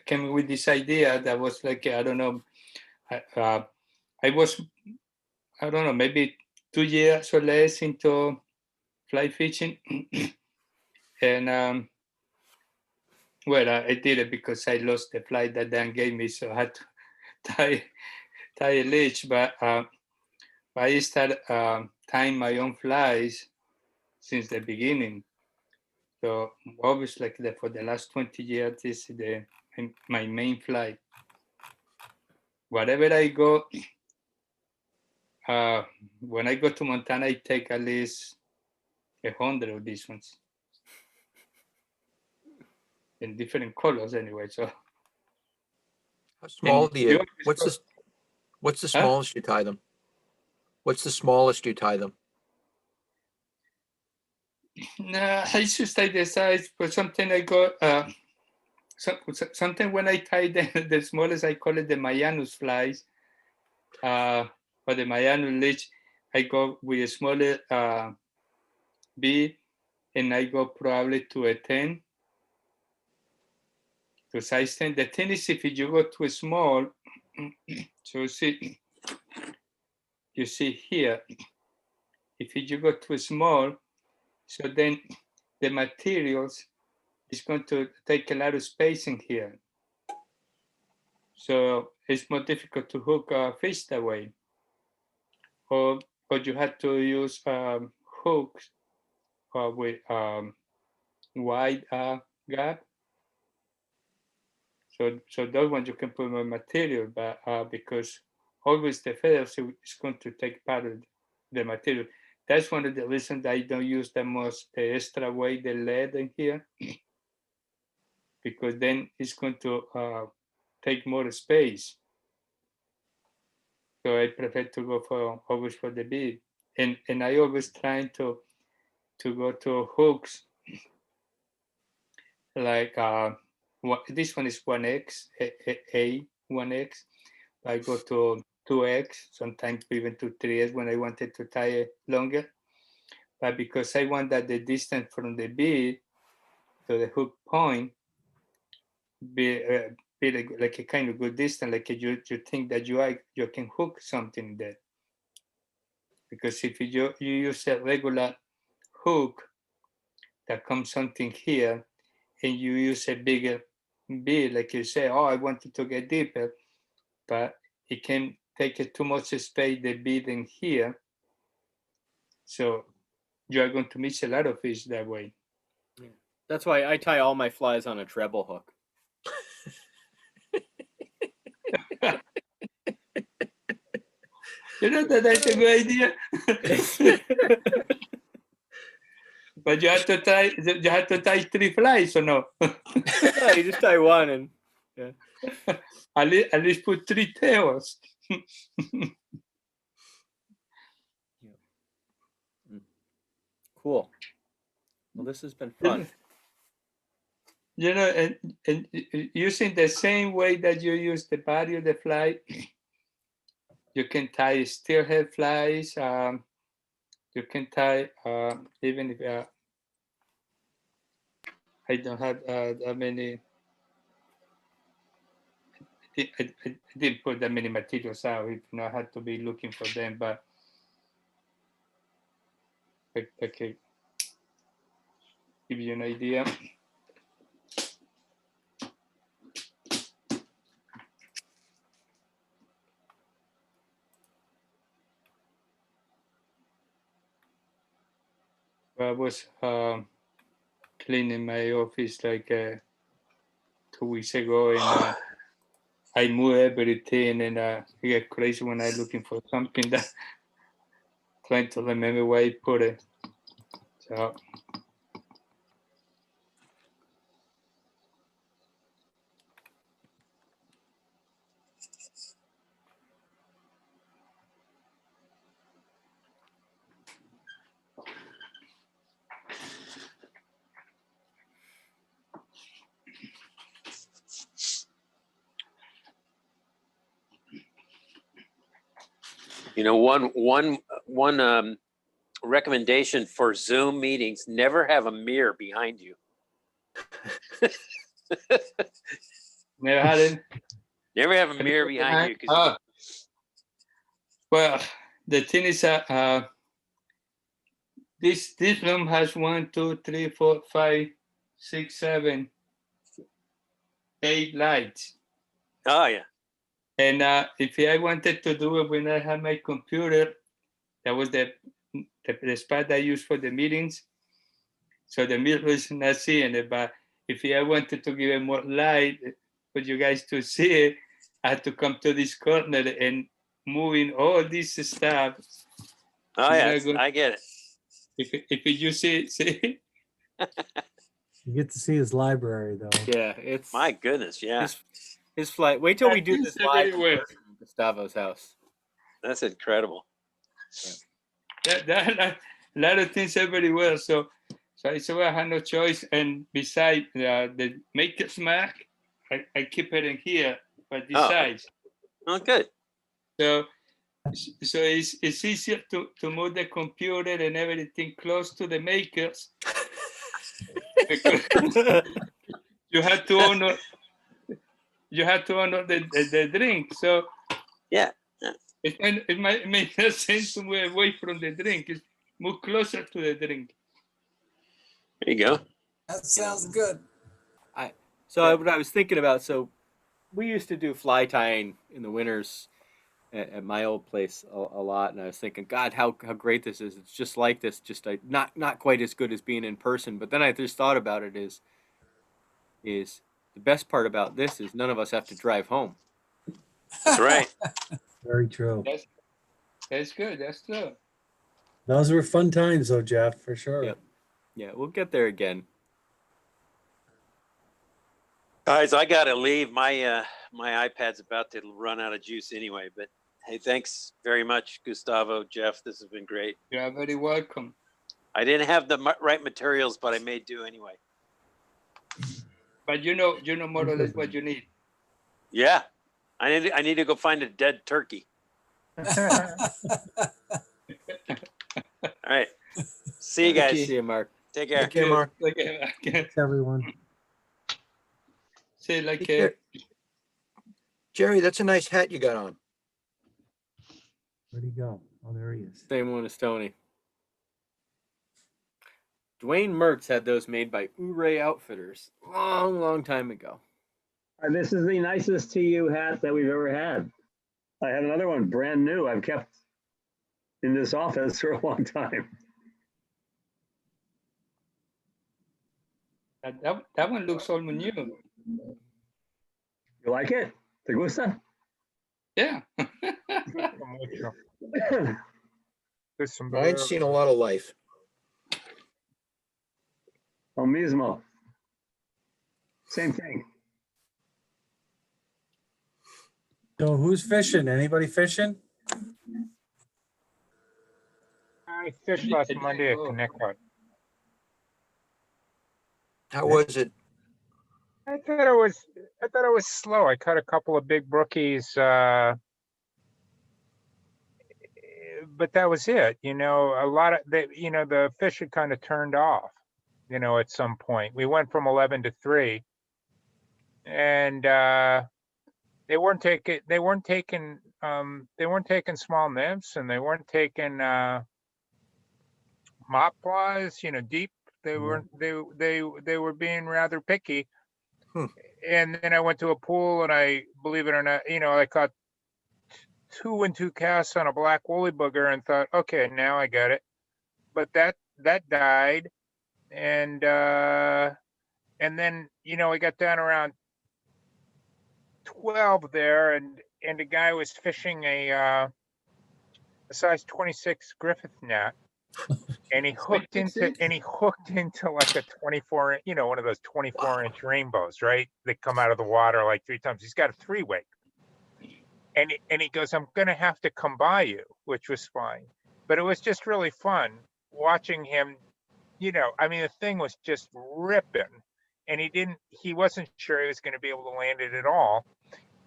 A: came with this idea that was like I don't know, I was I don't know maybe 2 years or less into fly fishing, and well I did it because I lost the fly that Dan gave me, so I had to tie a leech, but I started tying my own flies since the beginning. So obviously, like for the last 20 years, this is my main fly. Wherever I go, when I go to Montana, I take at least 100 of these ones. in different colors anyway. So
D: How small do
A: you
D: you,
A: always
D: what's the
A: Huh?
D: smallest you tie them? What's the smallest you tie them?
A: No, I should tie the size, but something I got something when I tie the smallest, I call it the Mayanus flies, or the Mayanus leech. I go with a smaller bead, and I go probably to a 10, to size 10. The thing is, if you go too small, so see, you see here, if you go too small, so then the materials is going to take a lot of space in here. So it's more difficult to hook fish that way. Or you have to use hooks with wide gap. So those ones you can put more material, but because always the feathers is going to take part of the material. That's one of the reasons I don't use the extra weight, the lead in here, because then it's going to take more space. So I prefer to go always for the bead, and I always trying to go to hooks like this one is 1x, a 1x. I go to 2x, sometimes even to 3x when I wanted to tie it longer. But because I want that the distance from the bead to the hook point be like a kind of good distance, like you think that you can hook something there. Because if you use a regular hook that comes something here, and you use a bigger bead, like you say, oh, I wanted to get deeper, but it can take too much space, the bead in here. So you are going to miss a lot of fish that way.
B: Yeah. That's why I tie all my flies on a treble hook.
A: You know that's a good idea. But you have to tie 3 flies, or no?
B: No, you just tie one, and yeah.
A: At least put 3 tails.
B: Cool. Well, this has been fun.
A: You know, and using the same way that you use the body of the fly, you can tie steelhead flies. You can tie even if I don't have that many. I didn't put that many materials out. If not, I had to be looking for them. But okay, give you an idea. I was cleaning my office like 2 weeks ago, and I move everything, and I get crazy when I'm looking for something that trying to remember where I put it. So
H: You know, one recommendation for Zoom meetings: never have a mirror behind you.
A: never had it.
H: Never have a mirror behind you because
A: Well, the thing is this room has 1, 2, 3, 4, 5, 6, 7, 8 lights.
H: oh yeah.
A: And if I wanted to do it when I had my computer, that was the spot I used for the meetings. So the mirror is not seeing it. But if I wanted to give it more light for you guys to see it, I had to come to this corner and moving all this stuff.
H: Oh yeah, I get it.
A: If you see
C: You get to see his library though.
B: Yeah, it's
H: My goodness, yeah,
B: his flight. Wait till we do
A: It's
B: this live in
A: everywhere.
B: person at Gustavo's house.
H: that's incredible.
A: That a lot of things everywhere. So I said, well, I had no choice. And beside the maker's mark, I keep it in here for this
H: Oh.
A: size.
H: Oh, good.
A: So it's easier to move the computer and everything close to the makers because you have to honor the drink. So
H: Yeah.
A: it might make no sense to move away from the drink. It's move closer to the drink.
H: There you go.
I: That sounds good.
B: What I was thinking about, so we used to do fly tying in the winters at my old place a lot, and I was thinking, God, how great this is! It's just like this, just not quite as good as being in person. But then I just thought about it is the best part about this is none of us have to drive home.
H: That's right.
C: Very true.
A: That's good. That's true.
C: Those were fun times though, Jeff, for sure.
B: Yep. Yeah, we'll get there again.
H: Guys, I gotta leave. My iPad's about to run out of juice anyway. But hey, thanks very much, Gustavo, Jeff. This has been great.
A: You are very welcome.
H: I didn't have the right materials, but I made do anyway.
A: But you know more or less what you need.
H: Yeah, I need to go find a dead turkey. All right. See you guys.
B: See you, Mark.
H: Take care.
D: Take care, Mark.
C: Thanks, everyone.
A: Say like
D: Take care. Jerry, that's a nice hat you got on.
C: Where'd he go? Oh, there he is.
B: Same one as Tony. Dwayne Mertz had those made by Ouray Outfitters long time ago.
E: This is the nicest TU hat that we've ever had. I have another one brand new I've kept in this office for a long time.
A: that one looks almost new.
E: You like it? ¿Te gusta?
A: Yeah.
F: Mucho. There's some
D: I've seen a lot of life.
E: Lo mismo. Same thing.
C: So who's fishing? Anybody fishing?
F: I fished last Monday at Connecticut.
D: How was it?
F: I thought it was slow. I caught a couple of big brookies, but that was it. You know, a lot of the fish had kind of turned off. You know, at some point we went from 11 to 3, and they weren't taking small nymphs, and they weren't taking mop flies. You know, deep. They weren't. They were being rather picky. And then I went to a pool, and I, believe it or not, I caught 2 and 2 casts on a black woolly booger, and thought, okay, now I got it. But that died, and then I got down around 12 there, and the guy was fishing a size 26 Griffith net. And he hooked into like a 24, one of those 24-inch rainbows, right? That come out of the water like 3 times. He's got a 3-weight. And he goes, I'm going to have to come by you, which was fine. But it was just really fun watching him, the thing was just ripping. And he wasn't sure he was going to be able to land it at all.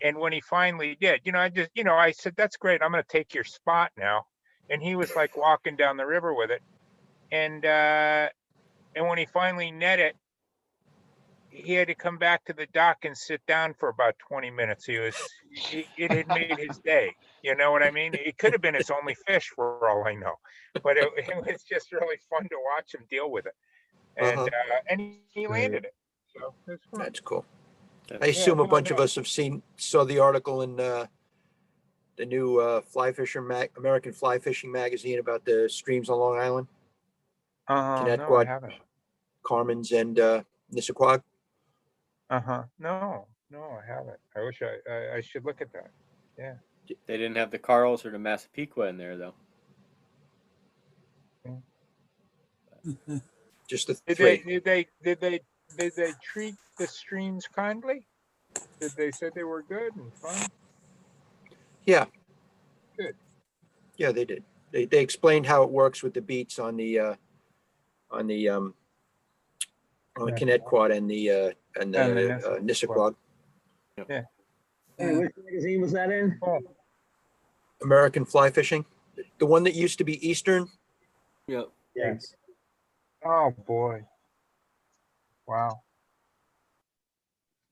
F: And when he finally did, I said, that's great. I'm going to take your spot now. And he was like walking down the river with it. And when he finally netted, he had to come back to the dock and sit down for about 20 minutes. It had made his day. You know what I mean? It could have been his only fish for all I know, but it was just really fun to watch him deal with it. And and he landed it. So it was fun.
D: That's cool. I assume a bunch of us have saw the article in the new American Fly Fishing magazine about the streams on Long Island.
F: No, I
D: Connecticut,
F: haven't.
D: Carmen's, and Nissaquag.
F: No, I haven't. I wish I should look at that. Yeah.
B: They didn't have the Carls or the Massapequa in there, though.
D: Just the
F: Did
D: three.
F: they Did they treat the streams kindly? Did they say they were good and fun?
D: Yeah.
F: Good.
D: Yeah, they did. They explained how it works with the beats on the Connecticut and the Nissequag.
F: Yeah.
E: Hey, which magazine was that in?
F: Oh,
D: American Fly Fishing, the one that used to be Eastern.
B: Yep.
E: Yes.
F: oh boy. Wow.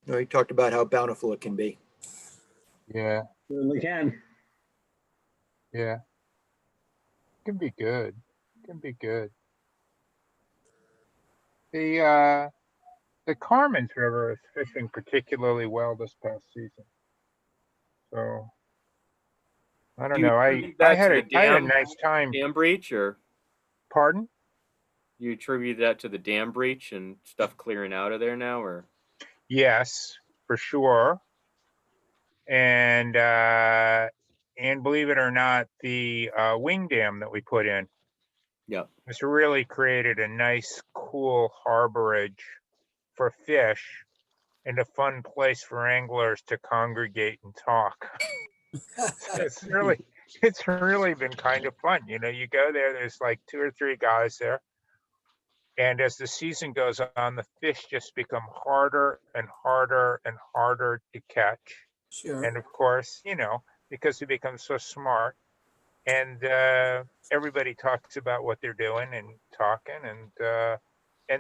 D: You know, he talked about how bountiful it can be.
F: Yeah.
E: Certainly can.
F: Yeah. Can be good. Can be good. The Carmen's River is fishing particularly well this past season. So I don't
B: Do you
F: know.
B: attribute
F: I
B: that
F: had
B: to
F: a
B: the
F: I had a nice time.
B: dam breach, or
F: Pardon?
B: you attribute that to the dam breach and stuff clearing out of there now, or?
F: Yes, for sure. And believe it or not, the wing dam that we put in
B: Yep.
F: has really created a nice, cool harborage for fish and a fun place for anglers to congregate and talk. it's really been kind of fun. You know, you go there's like 2 or 3 guys there. And as the season goes on, the fish just become harder and harder and harder to catch.
I: Sure.
F: And of course, you know, because they become so smart, and everybody talks about what they're doing and talking, and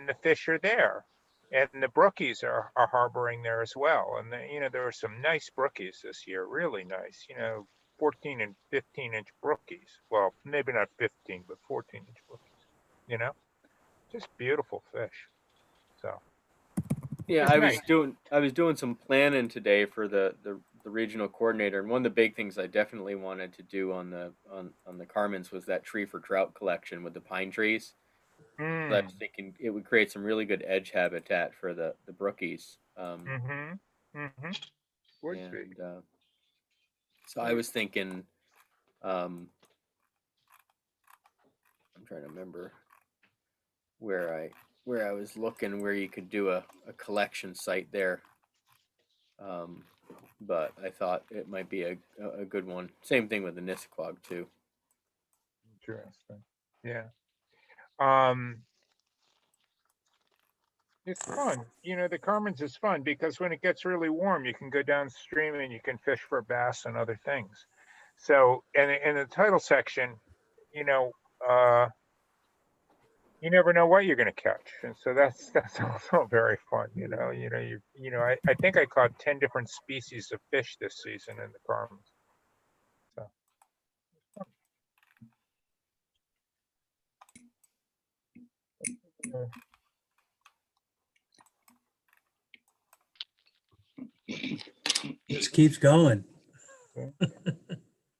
F: the fish are there, and the brookies are harboring there as well. And you know, there are some nice brookies this year, really nice. You know, 14 and 15-inch brookies. Well, maybe not 15, but 14-inch brookies. You know, just beautiful fish. So
B: Yeah,
F: it's
B: I was doing some planning today for the regional coordinator, and one of the big things I definitely wanted to do on the Carmen's was that tree for trout collection with the pine trees. I was thinking it would create some really good edge habitat for the brookies.
F: Would be.
B: And so I was thinking, I'm trying to remember where I was looking where you could do a collection site there. But I thought it might be a good one. Same thing with the Nissequag too.
F: Interesting. Yeah. It's fun. You know, the Carmen's is fun because when it gets really warm, you can go downstream and you can fish for bass and other things. So, and in the title section, you know, you never know what you're going to catch, and so that's also very fun. I think I caught 10 different species of fish this season in the Carmen's. So.
C: Just keeps going.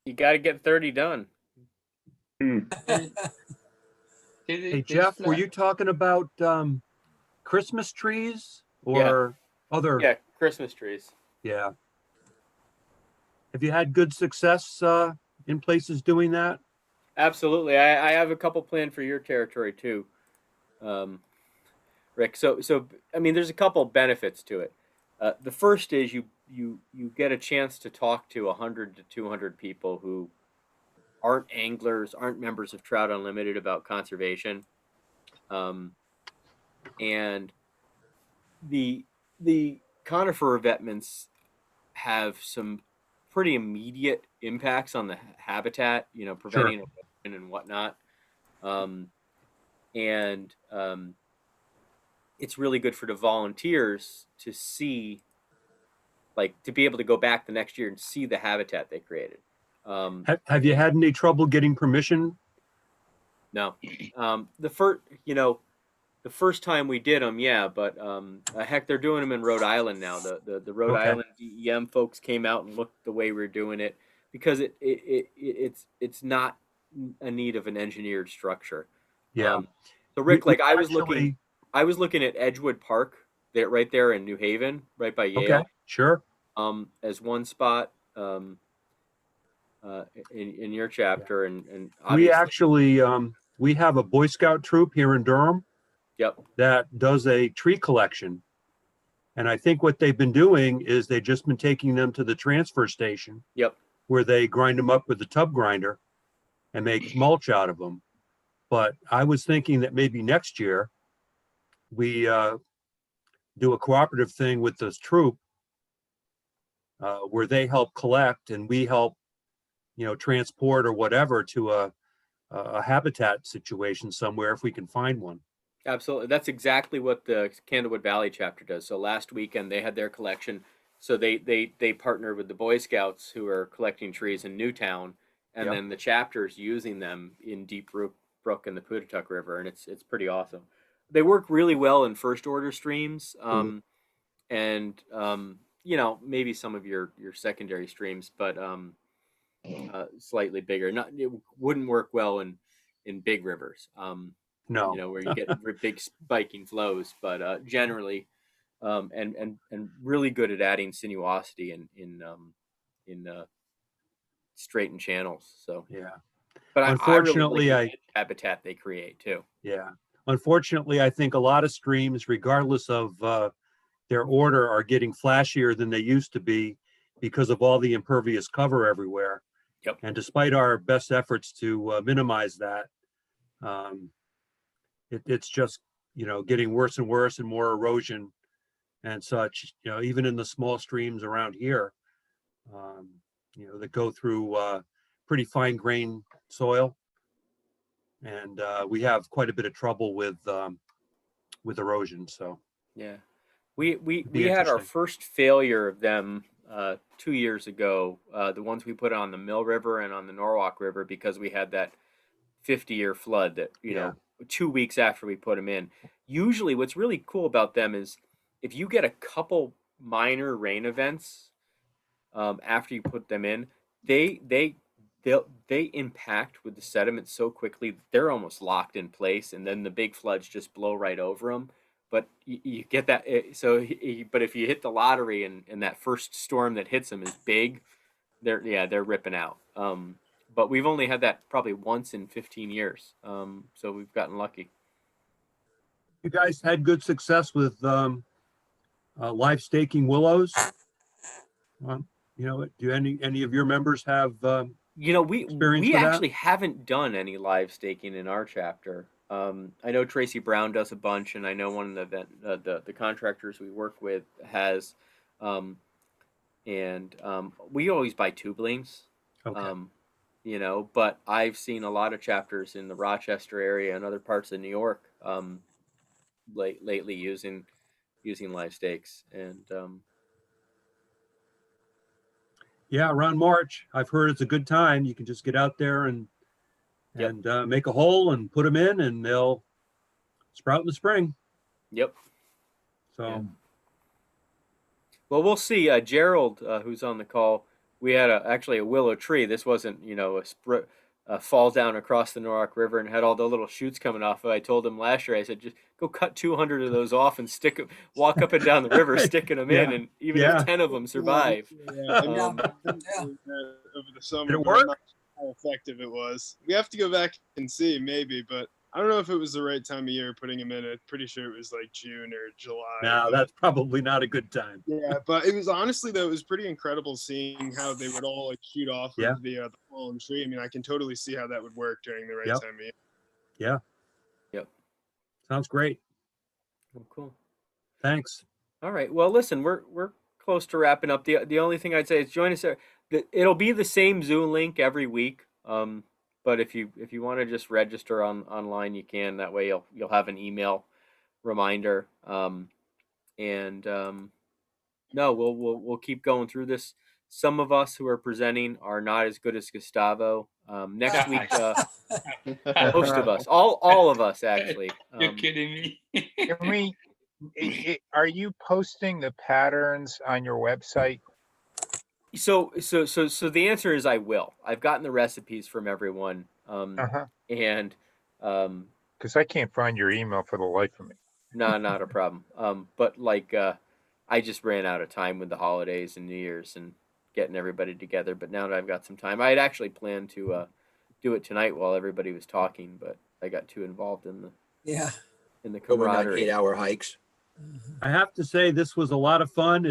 B: You got to get 30 done.
J: Hey, Jeff, were you talking about Christmas trees or other?
B: Yeah, Christmas trees.
J: Yeah. Have you had good success in places doing that?
B: Absolutely. I have a couple planned for your territory too, Rick. So I mean, there's a couple benefits to it. The first is you get a chance to talk to 100 to 200 people who aren't anglers, aren't members of Trout Unlimited about conservation, and the conifer revetments have some pretty immediate impacts on the habitat. You know, preventing erosion and whatnot. It's really good for the volunteers to see, like, to be able to go back the next year and see the habitat they created.
J: Have you had any trouble getting permission?
B: No. The first time we did them, yeah, but heck, they're doing them in Rhode Island now. The Rhode Island DEM folks came out and looked the way we're doing it, because it's not a need of an engineered structure.
J: Yeah.
B: So Rick, like I was looking at Edgewood Park, right there in New Haven, right by Yale.
J: Okay, sure.
B: As one spot in your chapter, and
J: we actually we have a Boy Scout troop here in Durham,
B: Yep.
J: that does a tree collection. And I think what they've been doing is they've just been taking them to the transfer station.
B: Yep.
J: Where they grind them up with the tub grinder and make mulch out of them. But I was thinking that maybe next year we do a cooperative thing with this troop where they help collect and we help, transport or whatever to a habitat situation somewhere if we can find one.
B: Absolutely. That's exactly what the Candlewood Valley chapter does. So last weekend they had their collection. So they partnered with the Boy Scouts who are collecting trees in Newtown, and then the chapter's using them in Deep Brook and the Putatuck River, and it's pretty awesome. They work really well in first order streams, and maybe some of your secondary streams, but slightly bigger. It wouldn't work well in big rivers.
J: No.
B: Where you get big spiking flows, but generally, and really good at adding sinuosity in straightened channels. So
J: yeah,
B: but
J: unfortunately,
B: I really like the habitat they create too.
J: Yeah, unfortunately, I think a lot of streams, regardless of their order, are getting flashier than they used to be because of all the impervious cover everywhere.
B: Yep.
J: And despite our best efforts to minimize that, it's just getting worse and worse and more erosion and such. Even in the small streams around here, that go through pretty fine grained soil, and we have quite a bit of trouble with erosion. So
B: yeah, we
J: be
B: had our
J: interesting.
B: first failure of them 2 years ago. The ones we put on the Mill River and on the Norwalk River, because we had that 50-year flood that 2 weeks after we put them in. Usually what's really cool about them is if you get a couple minor rain events after you put them in, they impact with the sediment so quickly they're almost locked in place, and then the big floods just blow right over them. But you get that. But if you hit the lottery and that first storm that hits them is big, they're ripping out. But we've only had that probably once in 15 years. So we've gotten lucky.
J: You guys had good success with live staking willows. Do any of your members have experience
B: we
J: with
B: actually
J: that?
B: haven't done any live staking in our chapter. I know Tracy Brown does a bunch, and I know one of the contractors we work with has, and we always buy tubulings.
J: Okay.
B: But I've seen a lot of chapters in the Rochester area and other parts of New York lately using live stakes, and
J: Yeah, around March, I've heard it's a good time. You can just get out there and make a hole and put them in, and they'll sprout in the spring.
B: Yep.
J: So,
B: yeah. Well, we'll see. Gerald, who's on the call, we had actually a willow tree. This wasn't, a fall down across the Norwalk River and had all the little shoots coming off. I told him last year, I said, just go cut 200 of those off and walk up and down the river, sticking them in, and even if 10 of them survive.
I: Over the summer,
J: did it
I: but I'm
J: work?
I: not sure how effective it was. We have to go back and see, maybe, but I don't know if it was the right time of year putting them in. I'm pretty sure it was like June or July.
J: No, that's probably not a good time.
I: Yeah, but it was honestly, though, it was pretty incredible seeing how they would all like shoot off
J: Yeah.
I: of the fallen tree. I mean, I can totally see how that would work during the right
J: Yep.
I: time of year.
J: Yeah.
B: Yep.
J: Sounds great.
B: Oh, cool.
J: Thanks.
B: All right. Well, listen, we're close to wrapping up. The only thing I'd say is join us there. It'll be the same Zoom link every week. But if you want to just register online, you can. That way you'll have an email reminder. No, we'll keep going through this. Some of us who are presenting are not as good as Gustavo. Next week, most of us, all of us actually.
A: You're kidding me.
F: Can we? Are you posting the patterns on your website?
B: So the answer is I will. I've gotten the recipes from everyone, and
F: because I can't find your email for the life of me.
B: No, not a problem. But I just ran out of time with the holidays and New Year's and getting everybody together. But now that I've got some time, I had actually planned to do it tonight while everybody was talking, but I got too involved in and the
D: Going on
B: camaraderie.
D: 8-hour hikes.
J: I have to say, this was a lot of fun.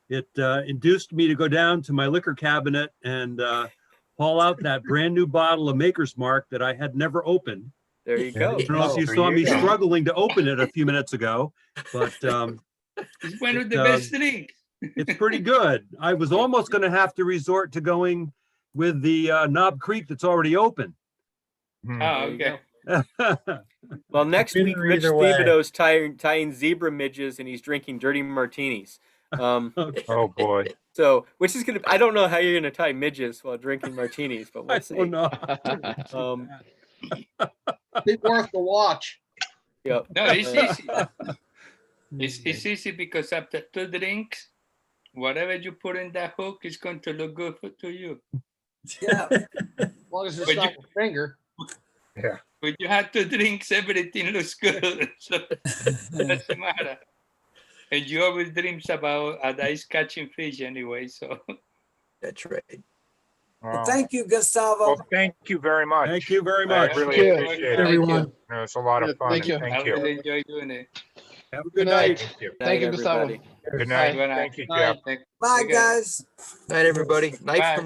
J: It induced me to go down to my liquor cabinet and haul out that brand new bottle of Maker's Mark that I had never opened.
B: There you
C: There
B: go.
C: you
J: I don't know if you
F: There
J: saw
F: you
J: me
F: go.
J: struggling to open it a few minutes ago, but
A: It's one of
J: It,
A: the best drinks.
J: it's pretty good. I was almost going to have to resort to going with the Knob Creek that's already open.
F: Hmm.
A: Oh,
B: There you
A: okay.
B: go. Well, next week,
C: Winner
B: Rich
C: either way.
B: Thibodeau's tying zebra midges and he's drinking dirty martinis.
J: Okay.
F: Oh, boy.
B: So, which is I don't know how you're gonna tie midges while drinking martinis, but
J: I
B: we'll see.
J: don't know.
K: Be worth the watch.
B: Yep.
A: No, it's easy. It's easy because after 2 drinks, whatever you put in that hook is going to look good to you.
K: Yeah. As long as it's
A: But
K: not your finger.
A: When you have 2 drinks, everything looks good. So it doesn't matter. And you always dreams about ice catching fish anyway. So
D: That's right.
F: Wow.
K: Thank you, Gustavo.
F: Well, thank you very much.
J: Thank you very
F: I
J: much.
F: really
G: you.
F: appreciate it.
C: Everyone.
F: It was a lot
G: Yeah,
F: of fun.
G: thank
F: and
G: you.
A: I
F: Thank you.
A: really enjoy doing it.
J: Have a
G: Good
J: good
G: night.
J: night.
F: Thank you.
G: Thank you,
B: Night,
G: Gustavo.
B: everybody.
F: Good night.
A: Good night.
F: Thank you,
G: Night.
F: Jeff.
K: Bye,
A: Okay.
K: guys.
D: Night, everybody. Night
A: Bye.
D: from